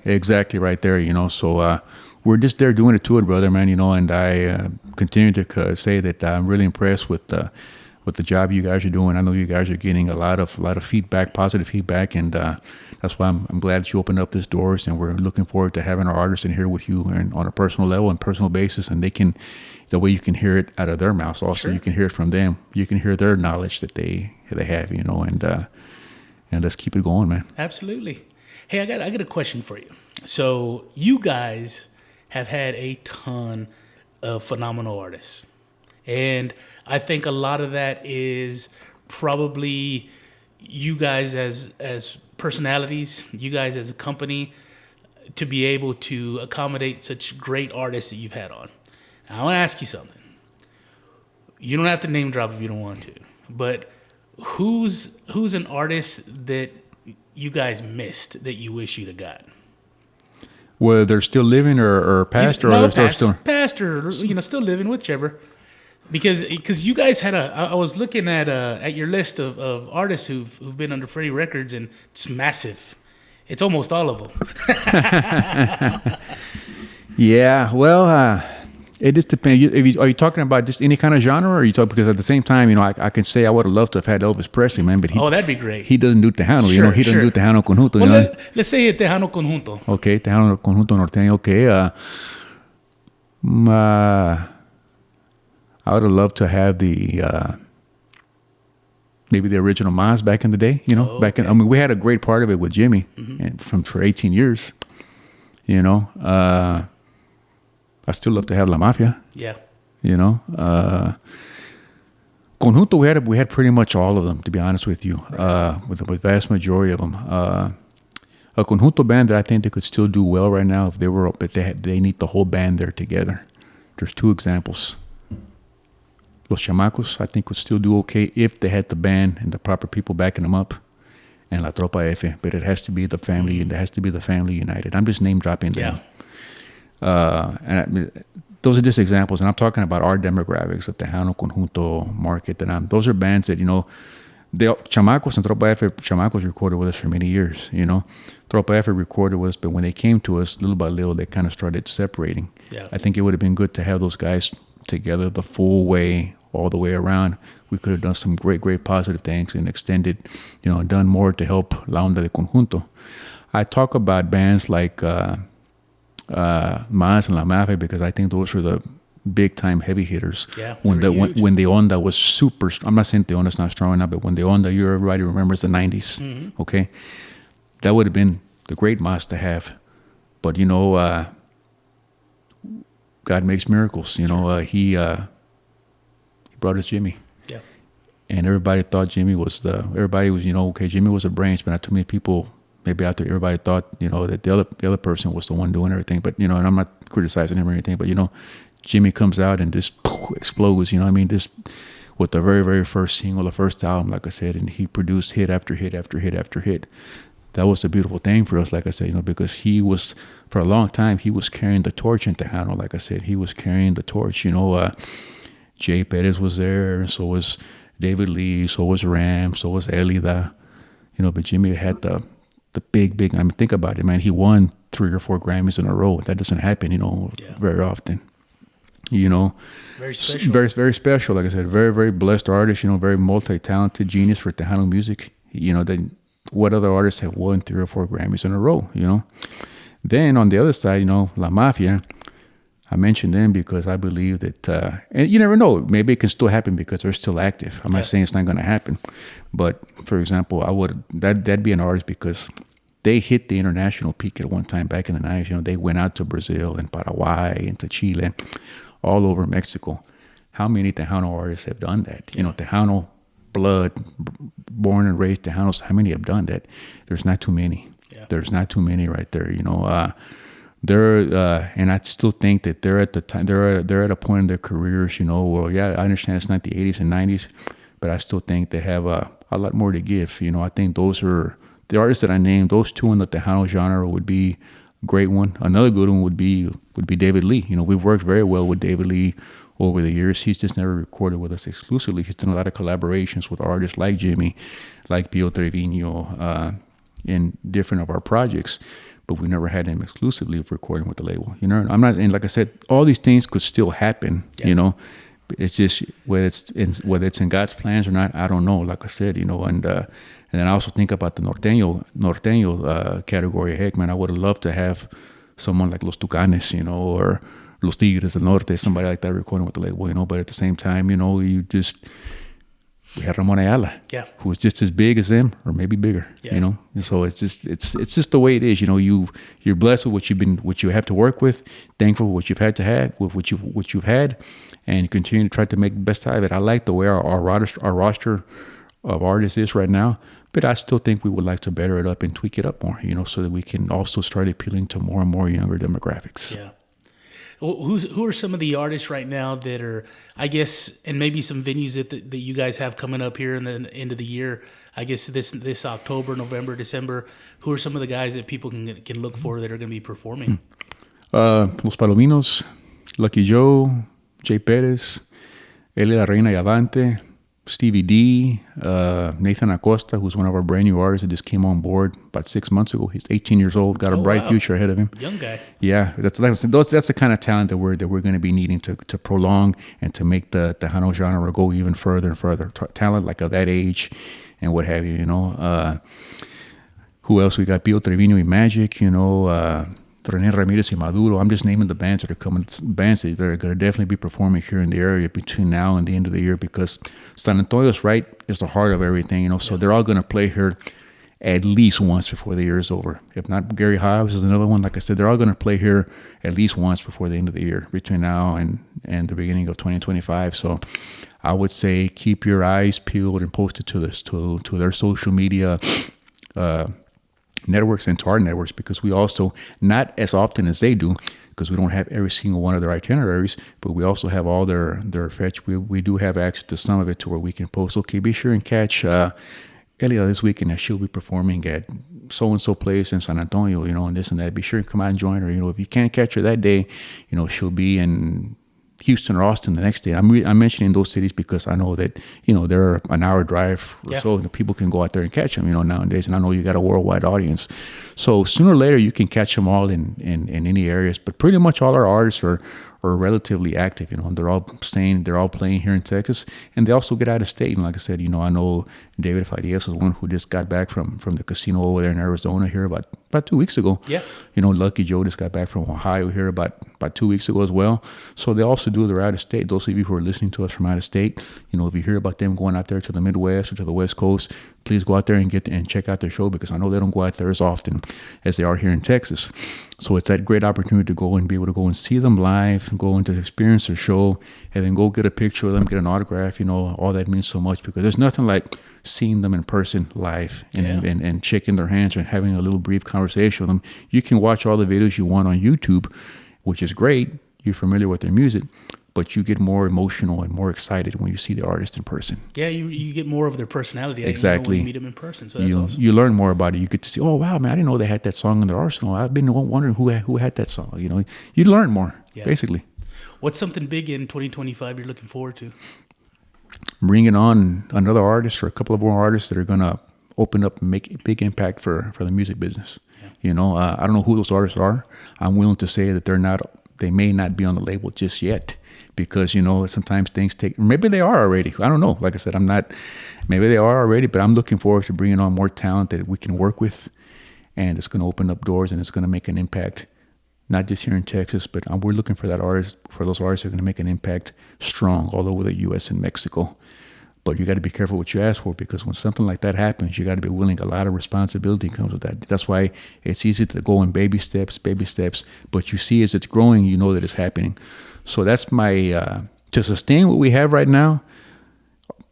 right there. So we're just there doing it to it, brother, man. And I continue to say that I'm really impressed with the job you guys are doing. I know you guys are getting a lot of feedback, positive feedback, and that's why I'm glad that you opened up these doors, and we're looking forward to having our artists in here with you, and on a personal level and personal basis, and the way you can hear it out of their mouths. Also, you can hear it from them. You can hear their knowledge that they have, and let's keep it going, man. Absolutely. Hey, I got a question for you. So you guys have had a ton of phenomenal artists, and I think a lot of that is probably you guys as personalities, you guys as a company, to be able to accommodate such great artists that you've had on. Now, I want to ask you something. You don't have to name drop if you don't want to, but who's an artist that you guys missed that you wish you'd have got? Whether they're still living or past, or still past, or still living, whichever. Because you guys had I was looking at your list of artists who've been under Freddie Records, and it's massive. It's almost all of them. Yeah, well, it just depends. Are you talking about just any kind of genre, or are you talking, because at the same time, I can say I would have loved to have had Elvis Presley, man, but that'd be great. He doesn't do Tejano, he doesn't do Tejano Conjunto. Well, let's say a Tejano Conjunto. Okay, Tejano Conjunto Norteño. Okay, I would have loved to have maybe the original Mas back in the day. We had a great part of it with Jimmy, and for 18 years. I still love to have La Mafia. Yeah. Conjunto, we had pretty much all of them, to be honest with you. With the vast majority of them. A Conjunto band that I think they could still do well right now if they need the whole band there together. There's two examples. Los Chamacos, I think, would still do okay if they had the band and the proper people backing them up, and La Tropa F. But it has to be the family, and it has to be the family united. I'm just name dropping them. Those are just examples, and I'm talking about our demographics, the Tejano Conjunto market. Those are bands that the Chamacos and Tropa F. Chamacos recorded with us for many years. Tropa F. recorded with us, but when they came to us little by little, they kind of started separating. Yeah. I think it would have been good to have those guys together the full way, all the way around. We could have done some great positive things and extended, done more to help La Onda de Conjunto. I talk about bands like Mas and La Mafia because I think those were the big time heavy hitters. Yeah, when the Onda was super. I'm not saying the Onda's not strong enough, but when the Onda, everybody remembers the 90s. Mm-hmm. Okay, that would have been the great Mas to have, but God makes miracles. He brought us Jimmy. Yeah. And everybody thought Jimmy was okay, Jimmy was the brains, but not too many people maybe out there, everybody thought, that the other person was the one doing everything. But, and I'm not criticizing him or anything, but, Jimmy comes out and just explodes, just with the very, very first single, the first album, like I said, and he produced hit after hit after hit after hit. that was a beautiful thing for us, like I said, you know, because he was, for a long time, he was carrying the torch in Tejano. Like I said, he was carrying the torch, you know. Jay Perez was there, and so was David Lee, so was Ram, so was Elida, you know, but Jimmy had the big, I mean, think about it, man. He won 3 or 4 Grammys in a row. That doesn't happen, you know, very often. You know, very special. Very special. Like I said, very, very blessed artist, you know, very multi-talented genius for Tejano music. You know, then what other artists have won 3 or 4 Grammys in a row, you know? Then on the other side, you know, La Mafia, I mentioned them because I believe that, and you never know, maybe it can still happen because they're still active. I'm not saying it's not going to happen, but for example, that'd be an artist because they hit the international peak at one time back in the 90s. You know, they went out to Brazil and Paraguay and to Chile, all over Mexico. How many Tejano artists have done that? You know, Tejano blood, born and raised Tejanos, how many have done that? There's not too many. Yeah. There's not too many right there, you know. And I still think that they're at the time, they're at a point in their careers, you know, well, yeah, I understand it's not the 80s and 90s, but I still think they have a lot more to give. You know, I think those are the artists that I named. Those 2 in the Tejano genre would be a great one. Another good one would be David Lee. You know, we've worked very well with David Lee over the years. He's just never recorded with us exclusively. He's done a lot of collaborations with artists like Jimmy, like Pio Trevino, in different of our projects, but we never had him exclusively recording with the label. You know, I'm not, and like I said, all these things could still happen. You know, it's just whether it's in God's plans or not, I don't know. Like I said, you know, and then I also think about the norteño category. Heck, man, I would have loved to have someone like Los Tucanes, you know, or Los Tigres del Norte, somebody like that recording with the label, you know. But at the same time, you know, we had Ramon Ayala, who was just as big as them, or maybe bigger, you know. So it's just the way it is, you know. You're blessed with what you have to work with, thankful for what you've had to have, with what you've had, and continue to try to make the best out of it. I like the way our roster of artists is right now, but I still think we would like to better it up and tweak it up more, you know, so that we can also start appealing to more and more younger demographics. Yeah. Who are some of the artists right now that are, I guess, and maybe some venues that you guys have coming up here in the end of the year? I guess this October, November, December. Who are some of the guys that people can look for that are going to be performing? Los Palominos, Lucky Joe, Jay Perez, Eli La Reina y Avante, Stevie D, Nathan Acosta, who's one of our brand new artists that just came on board about 6 months ago. He's 18 years old, got a bright future ahead of him. Young guy. Yeah, that's the kind of talent that we're going to be needing to prolong and to make the Tejano genre go even further and further. Talent like of that age and what have you, you know. Who else? We got Pio Trevino y Magic, you know, René Ramirez y Maduro. I'm just naming the bands that are coming, bands that are going to definitely be performing here in the area between now and the end of the year, because San Antonio's right is the heart of everything, you know. So they're all going to play here at least once before the year is over. If not, Gary Hobbs is another one. Like I said, they're all going to play here at least once before the end of the year, between now and the beginning of 2025. So I would say keep your eyes peeled and posted to their social media networks and to our networks, because we also, not as often as they do, because we don't have every single one of their itineraries, but we also have all their fetch. We do have access to some of it to where we can post, okay, be sure and catch Elia this weekend, she'll be performing at so-and-so place in San Antonio, you know, and this and that. Be sure and come out and join her. You know, if you can't catch her that day, you know, she'll be in Houston or Austin the next day. I'm mentioning those cities because I know that, you know, they're an hour drive or so, and people can go out there and catch them, you know, nowadays. And I know you got a worldwide audience. So sooner or later, you can catch them all in any areas. But pretty much all our artists are relatively active, you know, and they're all playing here in Texas, and they also get out of state. And like I said, you know, I know David Farias was one who just got back from the casino over there in Arizona here about 2 weeks ago. Yeah. You know, Lucky Joe just got back from Ohio here about 2 weeks ago as well. So they also do their out of state. Those of you who are listening to us from out of state, you know, if you hear about them going out there to the Midwest or to the West Coast, please go out there and check out their show, because I know they don't go out there as often as they are here in Texas. So it's that great opportunity to go and be able to go and see them live, go and to experience their show, and then go get a picture of them, get an autograph. You know, all that means so much, because there's nothing like seeing them in person live and shaking their hands and having a little brief conversation with them. You can watch all the videos you want on YouTube, which is great. You're familiar with their music, but you get more emotional and more excited when you see the artist in person. Yeah, you get more of their personality. Exactly. When you meet them in person, so that's awesome. You learn more about it. You get to see, oh wow, man, I didn't know they had that song in their arsenal. I've been wondering who had that song. You learn more, basically. What's something big in 2025 you're looking forward to? Bringing on another artist or a couple of more artists that are gonna open up and make a big impact for the music business. Yeah. I don't know who those artists are. I'm willing to say that they may not be on the label just yet. Because, sometimes things maybe they are already. I don't know. Like I said, maybe they are already, but I'm looking forward to bringing on more talent that we can work with. And it's going to open up doors and it's going to make an impact, not just here in Texas, but we're looking for those artists who are going to make an impact strong all over the U.S. and Mexico. But you got to be careful what you ask for, because when something like that happens, you got to be willing. A lot of responsibility comes with that. That's why it's easy to go in baby steps, but you see as it's growing, you know that it's happening. So that's my, to sustain what we have right now,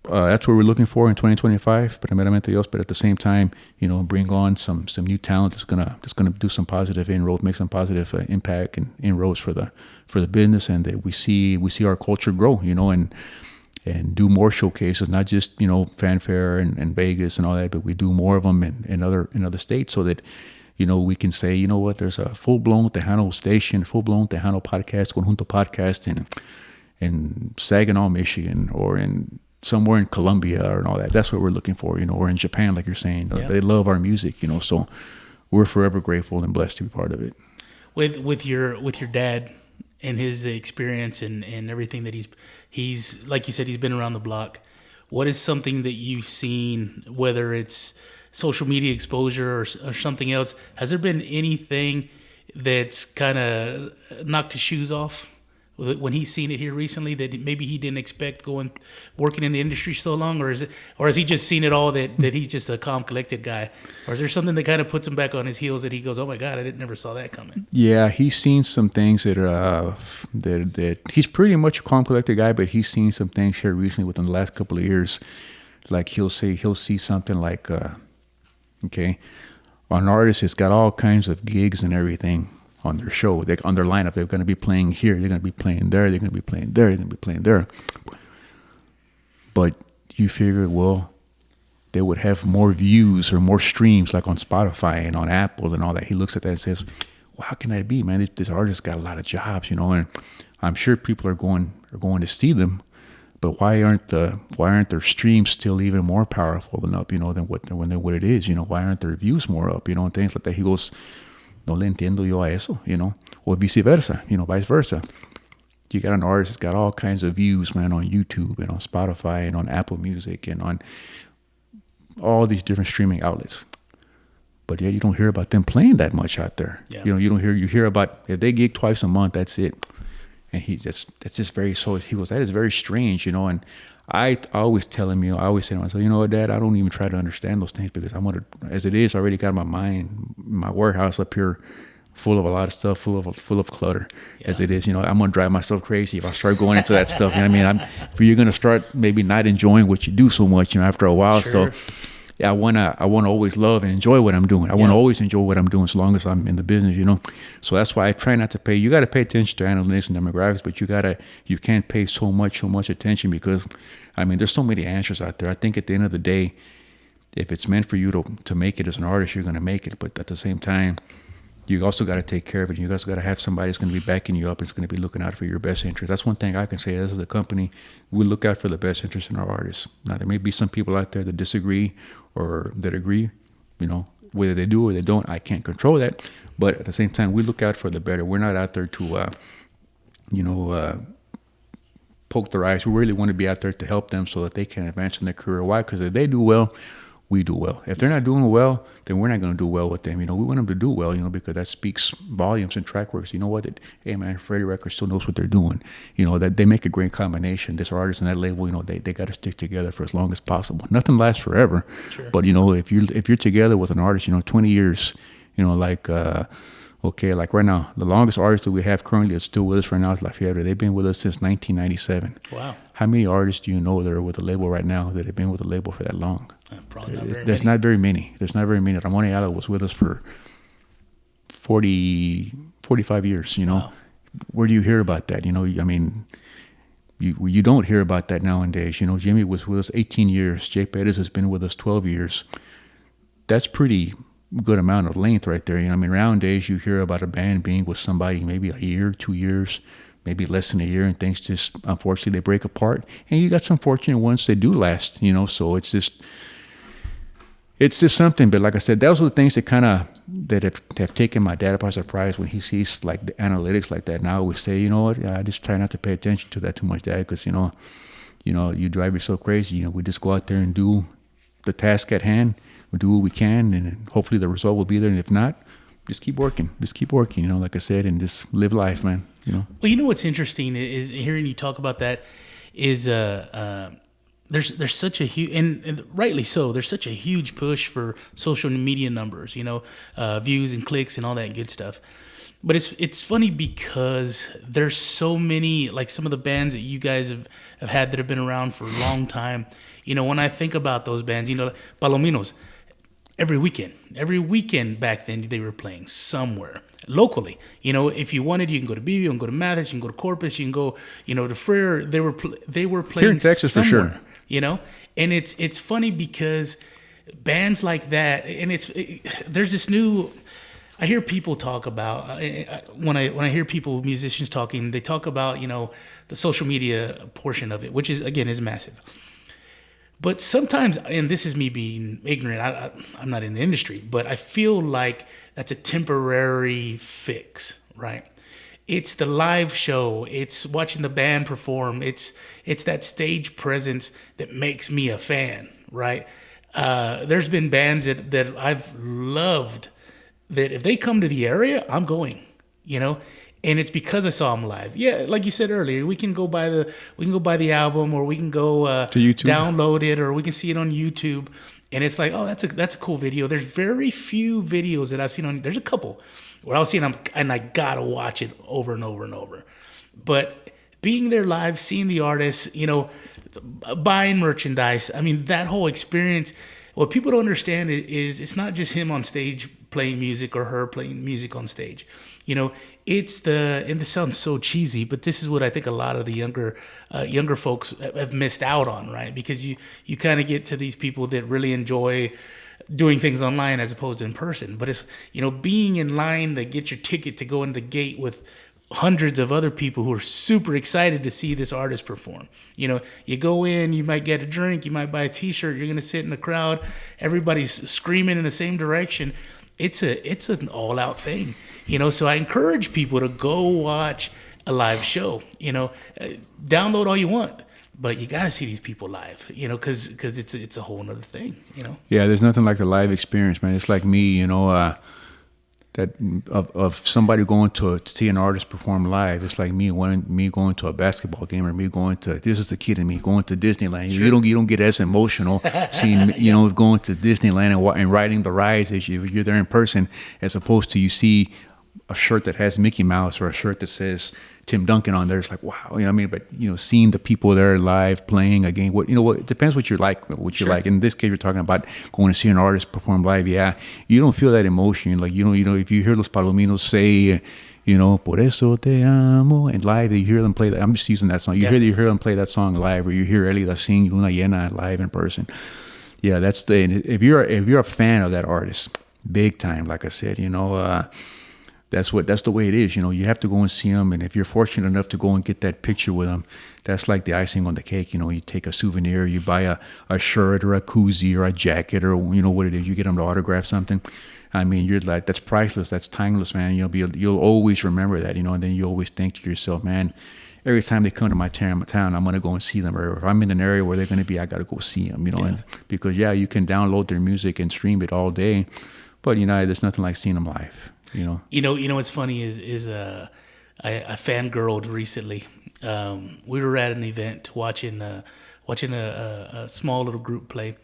that's what we're looking for in 2025, but at the same time, bring on some new talent that's gonna do some positive inroads, make some positive impact and inroads for the business, and that we see our culture grow, and do more showcases, not just, fanfare and Vegas and all that, but we do more of them in other states, so that we can say, you know what, there's a full-blown Tejano station, full-blown Tejano podcast, Conjunto podcast in Saginaw, Michigan, or in somewhere in Colombia and all that. That's what we're looking for, or in Japan, like you're saying. Yeah. They love our music, so we're forever grateful and blessed to be part of it. With your dad and his experience and everything that he's like you said, he's been around the block. What is something that you've seen, whether it's social media exposure or something else? Has there been anything that's kind of knocked his shoes off when he's seen it here recently that maybe he didn't expect working in the industry so long, or has he just seen it all that he's just a calm, collected guy, or is there something that kind of puts him back on his heels that he goes, oh my God, I never saw that coming? Yeah, he's seen some things that he's pretty much a calm, collected guy, but he's seen some things here recently within the last couple of years. Like he'll see something like, okay, an artist has got all kinds of gigs and everything on their show, on their lineup. They're going to be playing here, they're going to be playing there, they're going to be playing there, they're going to be playing there. But you figure, well, they would have more views or more streams like on Spotify and on Apple and all that. He looks at that and says, well, how can that be, man? This artist got a lot of jobs, and I'm sure people are going to see them. But why aren't their streams still even more powerful than what it is? Why aren't their views more up? And things like that. He goes, no le entiendo yo a eso, or vice versa, vice versa. You got an artist that's got all kinds of views, man, on YouTube and on Spotify and on Apple Music and on all these different streaming outlets. But yet you don't hear about them playing that much out there. Yeah. You hear about, if they gig twice a month, that's it. And that's just very, so he goes, that is very strange, and I always tell him, I always say to myself, what, Dad, I don't even try to understand those things, because as it is, I already got my warehouse up here full of a lot of stuff, full of clutter. Yeah. As it is, I'm going to drive myself crazy if I start going into that stuff. You're going to start maybe not enjoying what you do so much, after a while. Sure. So yeah, I want to always love and enjoy what I'm doing. I want to always enjoy what I'm doing as long as I'm in the business, So that's why I try not to pay. You got to pay attention to analytics and demographics, but you can't pay so much attention, because, there's so many answers out there. I think at the end of the day, if it's meant for you to make it as an artist, you're going to make it. But at the same time, you also got to take care of it. You also got to have somebody that's going to be backing you up. It's going to be looking out for your best interest. That's one thing I can say. As a company, we look out for the best interest in our artists. Now, there may be some people out there that disagree or that agree, whether they do or they don't. I can't control that. But at the same time, we look out for the better. We're not out there to, poke their eyes. We really want to be out there to help them so that they can advance in their career. Why? Because if they do well, we do well. If they're not doing well, then we're not going to do well with them. We want them to do well, because that speaks volumes and track works. You know what? Hey, man, Freddie Records still knows what they're doing. That they make a great combination. This artist and that label, they got to stick together for as long as possible. Nothing lasts forever. Sure. But, if you're together with an artist, 20 years, like right now, the longest artist that we have currently that's still with us right now is La Fiebre. They've been with us since 1997. Wow. How many artists do you know that are with a label right now that have been with a label for that long? Probably not very many. There's not very many. Ramon Ayala was with us for 45 years, Wow. Where do you hear about that? You don't hear about that nowadays. Jimmy was with us 18 years. Jay Perez has been with us 12 years. That's pretty good amount of length right there. Nowadays you hear about a band being with somebody maybe a year, 2 years, maybe less than a year, and things just, unfortunately, they break apart. And you got some fortunate ones that do last, so it's just something. But like I said, those are the things that have taken my dad by surprise when he sees like the analytics like that. And I always say, I just try not to pay attention to that too much, Dad, because you drive yourself crazy. We just go out there and do the task at hand. We do what we can, and hopefully the result will be there. And if not, just keep working. Like I said, and just live life, man. Well, what's interesting is hearing you talk about that is there's such a huge, and rightly so, there's such a huge push for social media numbers, views and clicks and all that good stuff. But it's funny because there's so many, like some of the bands that you guys have had that have been around for a long time. When I think about those bands, Palominos, every weekend back then they were playing somewhere locally. If you wanted, you can go to BB, you can go to Mathis, you can go to Corpus, you can go, to Frere. They were playing here in Texas somewhere, for sure. And it's funny because bands like that, and there's this new. I hear people talk about when I hear musicians talking, they talk about the social media portion of it, which is massive. But sometimes, and this is me being ignorant, I'm not in the industry, but I feel like that's a temporary fix, right? It's the live show. It's watching the band perform. It's that stage presence that makes me a fan, right? There's been bands that I've loved that if they come to the area, I'm going, and it's because I saw them live. Yeah, like you said earlier, we can go buy the album, or we can go to YouTube, download it, or we can see it on YouTube. And it's like, oh, that's a cool video. There's very few videos that I've seen there's a couple where I'll see them and I gotta watch it over and over and over. But being there live, seeing the artists, buying merchandise, that whole experience. What people don't understand is it's not just him on stage playing music or her playing music on stage. And this sounds so cheesy, but this is what I think a lot of the younger folks have missed out on, right? Because you kind of get to these people that really enjoy doing things online as opposed to in person. But it's, being in line to get your ticket to go in the gate with hundreds of other people who are super excited to see this artist perform. You go in, you might get a drink, you might buy a t-shirt, you're going to sit in the crowd, everybody's screaming in the same direction. It's an all-out thing, so I encourage people to go watch a live show, download all you want, but you got to see these people live, because it's a whole nother thing, Yeah, there's nothing like the live experience, man. It's like me, that of somebody going to see an artist perform live. It's like me going to a basketball game, or me going to, this is the kid in me going to Disneyland. Sure. You don't get as emotional seeing going to Disneyland and riding the rides as you're there in person, as opposed to you see a shirt that has Mickey Mouse or a shirt that says Tim Duncan on there. It's like, wow, but seeing the people there live playing a game, it depends what you like, Sure. like. In this case, you're talking about going to see an artist perform live. Yeah, you don't feel that emotion. Like, if you hear Los Palominos say, por eso te amo, and live, you hear them play that. I'm just using that song. You hear them play that song live, or you hear Elida sing Luna Llena live in person. Yeah, that's if you're a fan of that artist, big time, like I said, that's the way it is. You have to go and see them, and if you're fortunate enough to go and get that picture with them, that's like the icing on the cake. You take a souvenir, you buy a shirt or a koozie or a jacket, or what it is, you get them to autograph something. You're like, that's priceless, that's timeless, man. You'll always remember that, and then you always think to yourself, man, every time they come to my town, I'm going to go and see them. Or if I'm in an area where they're going to be, I got to go see them, because you can download their music and stream it all day, but there's nothing like seeing them live. What's funny is I fangirled recently. We were at an event watching a small little group play,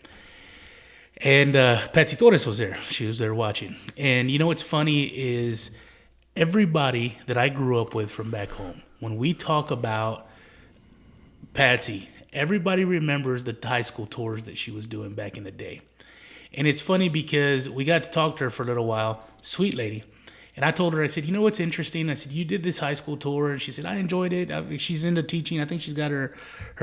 and Patsy Torres was there. She was there watching. And what's funny is everybody that I grew up with from back home, when we talk about Patsy, everybody remembers the high school tours that she was doing back in the day. And it's funny because we got to talk to her for a little while, sweet lady. And I told her, I said, you know what's interesting? I said, you did this high school tour. And she said, I enjoyed it. She's into teaching. I think she's got her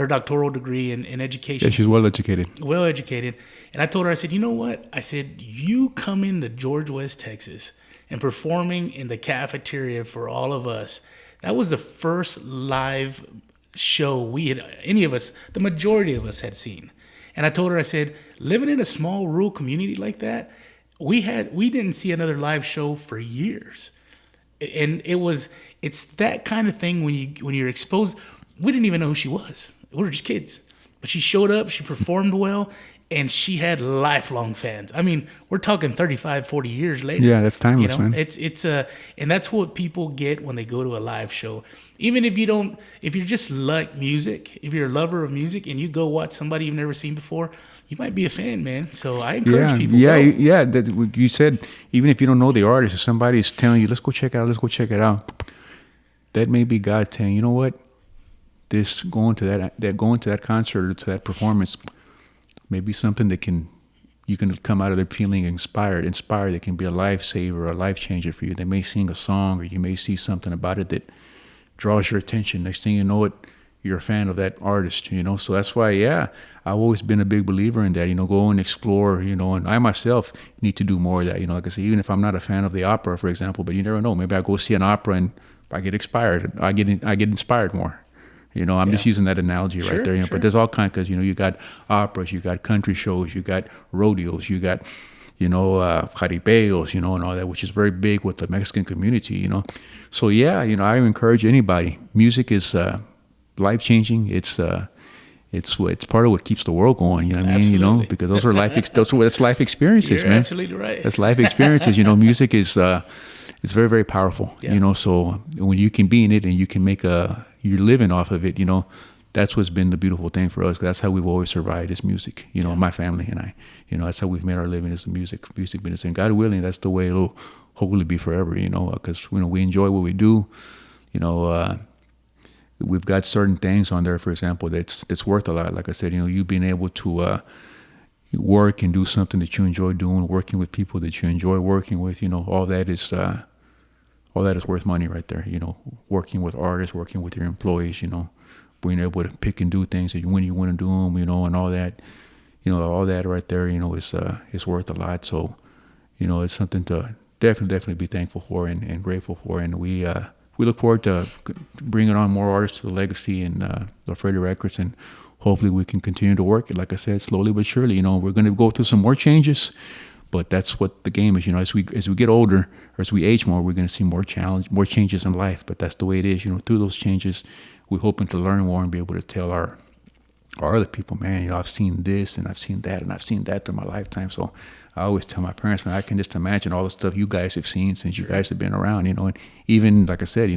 doctoral degree in education. Yeah, she's well educated. Well educated. And I told her, I said, you know what? I said, you come into George West, Texas, and performing in the cafeteria for all of us. That was the first live show we had, any of us, the majority of us had seen. And I told her, I said, living in a small rural community like that, we didn't see another live show for years. And it's that kind of thing when you're exposed. We didn't even know who she was. We were just kids. But she showed up, she performed well, and she had lifelong fans. I mean, we're talking 35, 40 years later. Yeah, that's timeless, man. And that's what people get when they go to a live show. Even if you're just like music, if you're a lover of music and you go watch somebody you've never seen before, you might be a fan, man. So I encourage people. Yeah. That you said, even if you don't know the artist, if somebody's telling you, let's go check it out. That may be God telling you know what, this going to that concert or to that performance. Maybe something that you can come out of there feeling inspired. That can be a lifesaver, a life changer for you. They may sing a song, or you may see something about it that draws your attention. Next thing you know it, you're a fan of that artist, So that's why, I've always been a big believer in that, go and explore, and I myself need to do more of that, like I say, even if I'm not a fan of the opera, for example, but you never know. Maybe I go see an opera and I get inspired. I get inspired more. I'm just using that analogy right there. Sure. But there's all kinds, because you got operas, you got country shows, you got rodeos, you got jaripeos, and all that, which is very big with the Mexican community. So I encourage anybody. Music is life changing. It's part of what keeps the world going. You know what I mean? Because those are that's life experiences, You're man. Absolutely right. That's life experiences. Music is it's very, very powerful. Yeah. So when you can be in it and you can make you're living off of it, that's what's been the beautiful thing for us. 'Cause that's how we've always survived, is music. My family and I, that's how we've made our living, is the music business. And God willing, that's the way it'll hopefully be forever. Because we enjoy what we do. We've got certain things on there, for example, that's worth a lot. Like I said, you being able to work and do something that you enjoy doing, working with people that you enjoy working with, all that is worth money right there. Working with artists, working with your employees, being able to pick and do things that when you want to do them, and all that, all that right there, is worth a lot. So, it's something to definitely be thankful for and grateful for. And we look forward to bringing on more artists to the legacy and the Freddie Records, and hopefully we can continue to work it. Like I said, slowly but surely. We're going to go through some more changes. But that's what the game is, as we get older, or as we age more, we're going to see more changes in life. But that's the way it is, Through those changes, we're hoping to learn more and be able to tell our other people, man, I've seen this and I've seen that and I've seen that through my lifetime. So I always tell my parents, man, I can just imagine all the stuff you guys have seen since you guys have been around, And even like I said,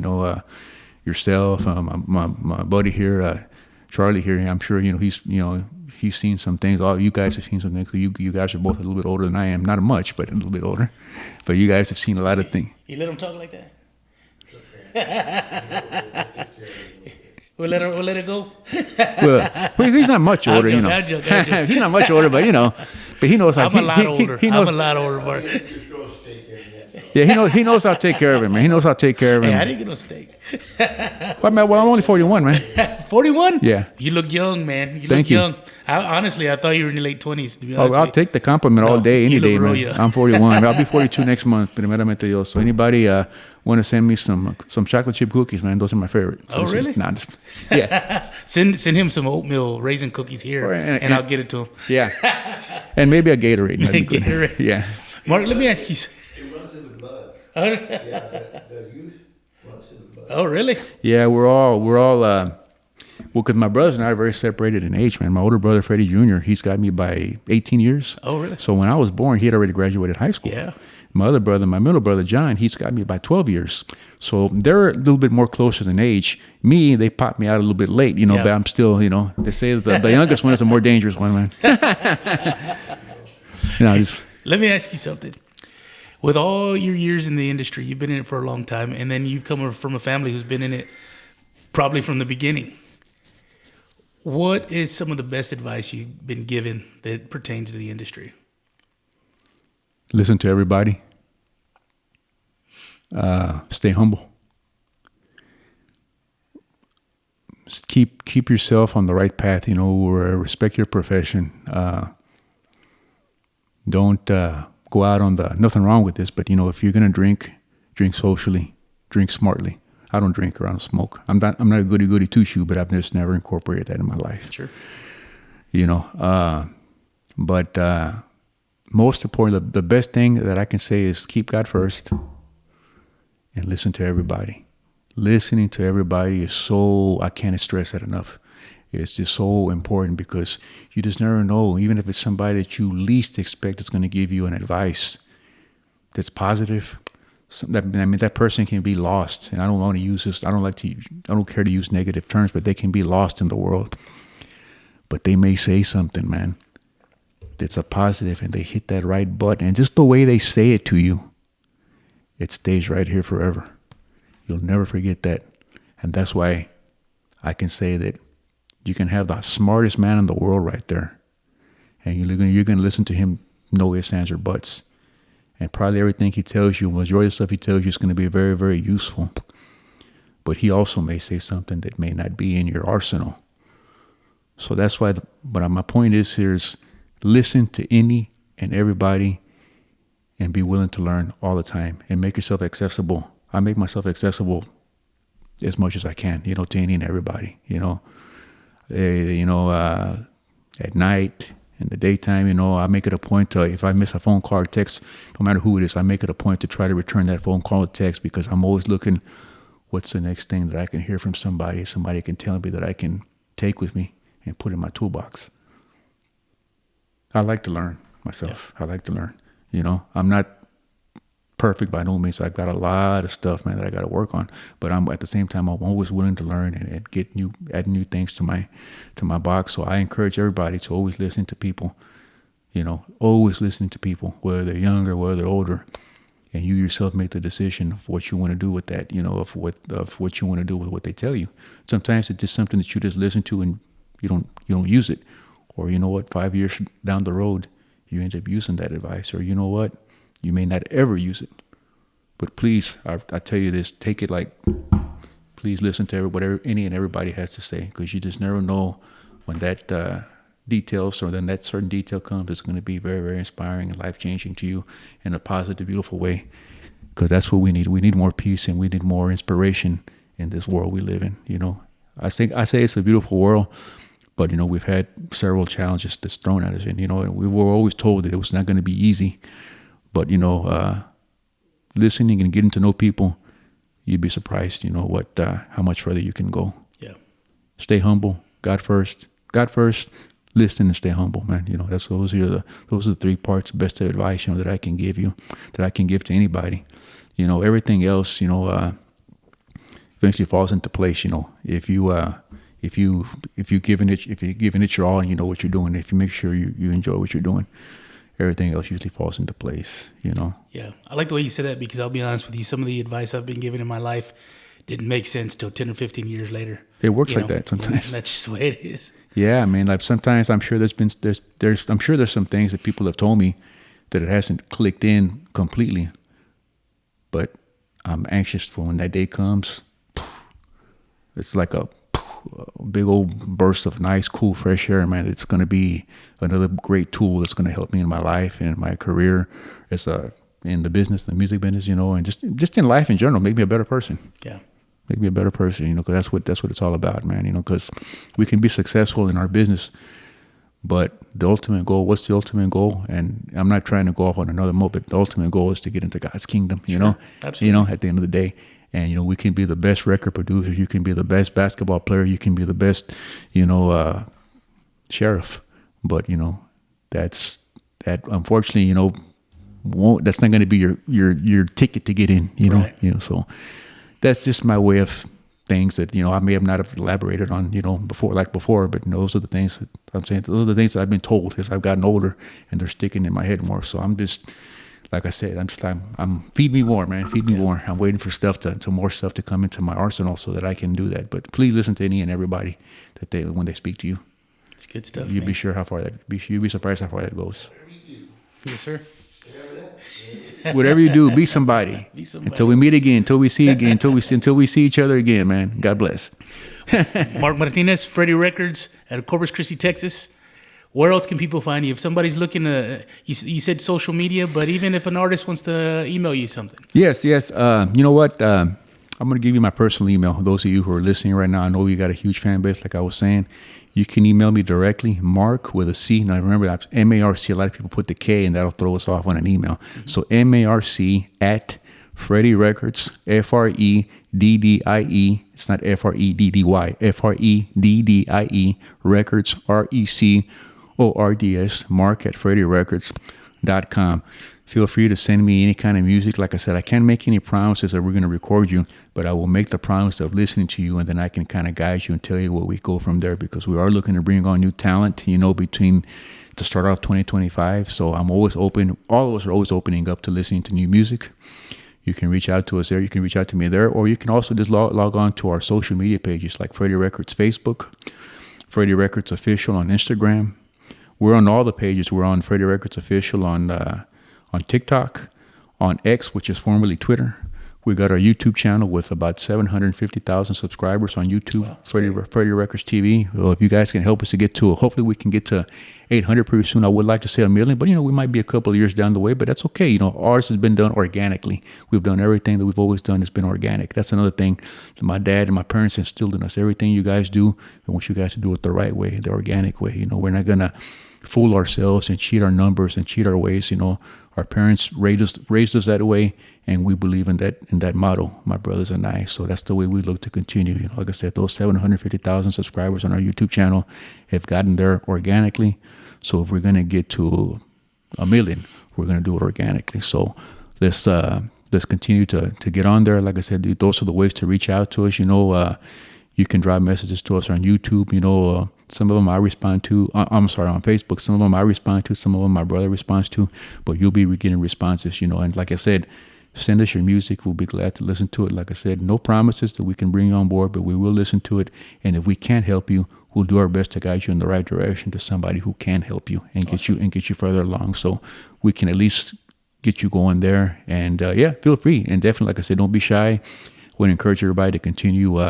yourself, my buddy here, Charlie here, I'm sure he's seen some things. All you guys have seen some things. You guys are both a little bit older than I am. Not much, but a little bit older. But you guys have seen a lot of things. You let him talk like that? We'll let it go. Well, he's not much older, I joke. He's not much older, but but he knows how. I'm a lot older. I'm a lot older, Mark. Yeah, he knows how to take care of him, man. He knows how to take care of him. Hey, I didn't get no steak. Well, I'm only 41, man. 41? Yeah. You look young, man. Thank you. Young. Honestly, I thought you were in your late 20s, to be honest. I'll take the compliment all day, any day, man. Young. I'm 41. I'll be 42 next month, primeramente Dios. So anybody want to send me some chocolate chip cookies, man? Those are my favorite. So really? Yeah. Send him some oatmeal raisin cookies here, and I'll get it to him. Yeah. And maybe a Gatorade. Gatorade. Yeah. Mark, let me ask you. It runs in the blood. The youth runs in the blood. Oh, really? Yeah, we're all well, because my brothers and I are very separated in age, man. My older brother, Freddie Jr., he's got me by 18 years. Oh, really? So when I was born, he had already graduated high school. Yeah. My other brother, my middle brother, John, he's got me by 12 years. So they're a little bit more closer in age. Me, they popped me out a little bit late, but I'm still, they say that the youngest one is the more dangerous one, man. Let me ask you something. With all your years in the industry, you've been in it for a long time, and then you've come from a family who's been in it probably from the beginning. What is some of the best advice you've been given that pertains to the industry? Listen to everybody. Stay humble. Just keep yourself on the right path. Respect your profession. Don't go out on nothing wrong with this, but if you're gonna drink socially, drink smartly. I don't drink or I don't smoke. I'm not a goody two-shoe, but I've just never incorporated that in my life. Sure. But most important, the best thing that I can say is keep God first and listen to everybody. Listening to everybody is I can't stress that enough. It's just so important because you just never know, even if it's somebody that you least expect is going to give you an advice that's positive. That person can be lost, and I don't want to use this. I don't care to use negative terms, but they can be lost in the world. But they may say something, man, that's a positive, and they hit that right button, and just the way they say it to you, it stays right here forever. You'll never forget that, and that's why I can say that you can have the smartest man in the world right there, and you're going to listen to him, no ifs, ands, or buts. And probably everything he tells you, majority of the stuff he tells you is going to be very, very useful. But he also may say something that may not be in your arsenal. So that's why, but my point is here is listen to any and everybody and be willing to learn all the time and make yourself accessible. I make myself accessible as much as I can, to any and everybody, at night, in the daytime, I make it a point to, if I miss a phone call or text, no matter who it is, I make it a point to try to return that phone call or text because I'm always looking, what's the next thing that I can hear from somebody can tell me that I can take with me and put in my toolbox. I like to learn myself. Yeah. I like to learn. I'm not perfect by no means. I've got a lot of stuff, man, that I got to work on. But at the same time, I'm always willing to learn and add new things to my box. So I encourage everybody to always listen to people. Always listen to people, whether they're younger, whether they're older, and you yourself make the decision of what you want to do with that. Of what you want to do with what they tell you. Sometimes it's just something that you just listen to and you don't use it, or 5 years down the road you end up using that advice, or you may not ever use it. But please, I tell you this, take it please listen to whatever any and everybody has to say, because you just never know when that details or then that certain detail comes, it's going to be very, very inspiring and life-changing to you in a positive, beautiful way, because that's what we need. We need more peace and we need more inspiration in this world we live in. I say it's a beautiful world, but we've had several challenges that's thrown at us, and and we were always told that it was not going to be easy. But listening and getting to know people, you'd be surprised, how much further you can go. Yeah. Stay humble. God first. Listen and stay humble, man. Those are the 3 parts, best of advice, that I can give you, that I can give to anybody. Everything else, eventually falls into place. If you're giving it your all and you know what you're doing, if you make sure you enjoy what you're doing, everything else usually falls into place, Yeah. I like the way you said that, because I'll be honest with you, some of the advice I've been given in my life didn't make sense till 10 or 15 years later. It works like that sometimes. That's just the way it is. Yeah, I mean, sometimes I'm sure there's some things that people have told me that it hasn't clicked in completely, but I'm anxious for when that day comes. It's like a big old burst of nice, cool, fresh air, man. It's going to be another great tool that's going to help me in my life and in my career, in the business, the music business, and just in life in general. Make me a better person. Yeah. Make me a better person, because that's what it's all about, man. Because we can be successful in our business, but the ultimate goal, what's the ultimate goal? And I'm not trying to go off on another mode, but the ultimate goal is to get into God's kingdom, Absolutely. At the end of the day. And, we can be the best record producer. You can be the best basketball player. You can be the best, sheriff. But, that unfortunately, that's not going to be your ticket to get in, Right. So that's just my way of things that, I may have not have elaborated on, before, but those are the things that I'm saying. Those are the things that I've been told as I've gotten older, and they're sticking in my head more. So I'm just, like I said, I'm feed me more, man. Feed me more. I'm waiting for more stuff to come into my arsenal so that I can do that. But please listen to any and everybody when they speak to you. It's good stuff. You'd be surprised how far that goes. Yes, sir. You remember that? Whatever you do, be somebody. Be somebody. Until we meet again, until we see again, until we see each other again, man. God bless. Marc Martinez, Freddie Records out of Corpus Christi, Texas. Where else can people find you? If somebody's looking to, you said social media, but even if an artist wants to email you something. Yes. You know what? I'm going to give you my personal email. Those of you who are listening right now, I know you got a huge fan base, like I was saying. You can email me directly, Mark with a C. Now remember, that's M-A-R-C. A lot of people put the K, and that'll throw us off on an email. Mm-hmm. So M-A-R-C at Freddie Records, F-R-E-D-D-I-E. It's not F-R-E-D-D-Y. F-R-E-D-D-I-E Records, R-E-C-O-R-D-S. Mark at FreddieRecords.com. Feel free to send me any kind of music. Like I said, I can't make any promises that we're going to record you, but I will make the promise of listening to you, and then I can kind of guide you and tell you where we go from there, because we are looking to bring on new talent, to start off 2025. So I'm always open. All of us are always opening up to listening to new music. You can reach out to us there. You can reach out to me there, or you can also just log on to our social media pages like Freddie Records Facebook, Freddie Records Official on Instagram. We're on all the pages. We're on Freddie Records Official on TikTok, on X, which is formerly Twitter. We got our YouTube channel with about 750,000 subscribers on YouTube. Wow, Freddie Records TV. Well, if you guys can help us to get to, hopefully we can get to 800 pretty soon. I would like to say 1 million, but we might be a couple of years down the way, but that's okay. Ours has been done organically. We've done everything that we've always done has been organic. That's another thing that my dad and my parents instilled in us. Everything you guys do, I want you guys to do it the right way, the organic way. We're not going to fool ourselves and cheat our numbers and cheat our ways. Our parents raised us that way, and we believe in that motto, my brothers and I. So that's the way we look to continue. Like I said, those 750,000 subscribers on our YouTube channel have gotten there organically. So if we're going to get to 1 million, we're going to do it organically. So let's continue to get on there. Like I said, those are the ways to reach out to us. You can drop messages to us on YouTube. Some of them I respond to. On Facebook. Some of them I respond to. Some of them my brother responds to. But you'll be getting responses, And like I said, send us your music. We'll be glad to listen to it. Like I said, no promises that we can bring you on board, but we will listen to it. And if we can't help you, we'll do our best to guide you in the right direction to somebody who can help you and get you further along. So we can at least get you going there. And feel free. And definitely, like I said, don't be shy. We'll encourage everybody to continue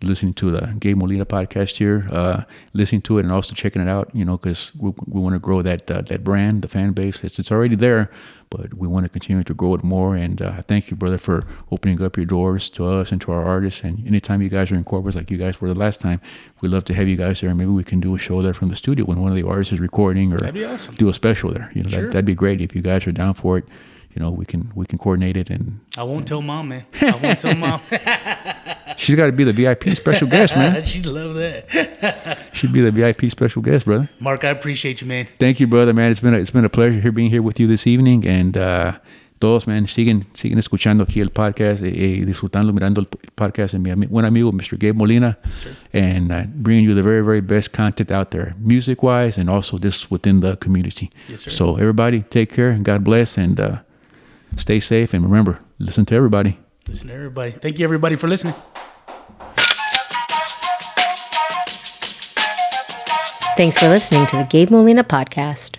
listening to the Gabe Molina podcast here, listening to it and also checking it out, because we want to grow that brand, the fan base. It's already there, but we want to continue to grow it more. And thank you, brother, for opening up your doors to us and to our artists. And anytime you guys are in Corpus, like you guys were the last time, we'd love to have you guys there. Maybe we can do a show there from the studio when one of the artists is recording, or that'd be awesome. Do a special there. Sure. That'd be great if you guys are down for it. We can coordinate it. And I won't tell Mom, man. I won't tell Mom. She's got to be the VIP special guest, man. She'd love that. She'd be the VIP special guest, brother. Mark, I appreciate you, man. Thank you, brother, man. It's been a pleasure being here with you this evening. And todos, man, siguen escuchando aquí el podcast, disfrutando, mirando el podcast. And mi buen amigo, Mr. Gabe Molina. Yes, and bringing you the very, very best content out there, music-wise, and also this within the community. Yes, sir. So everybody, take care, and God bless, and stay safe. And remember, listen to everybody. Listen to everybody. Thank you, everybody, for listening. Thanks for listening to the Gabe Molina Podcast.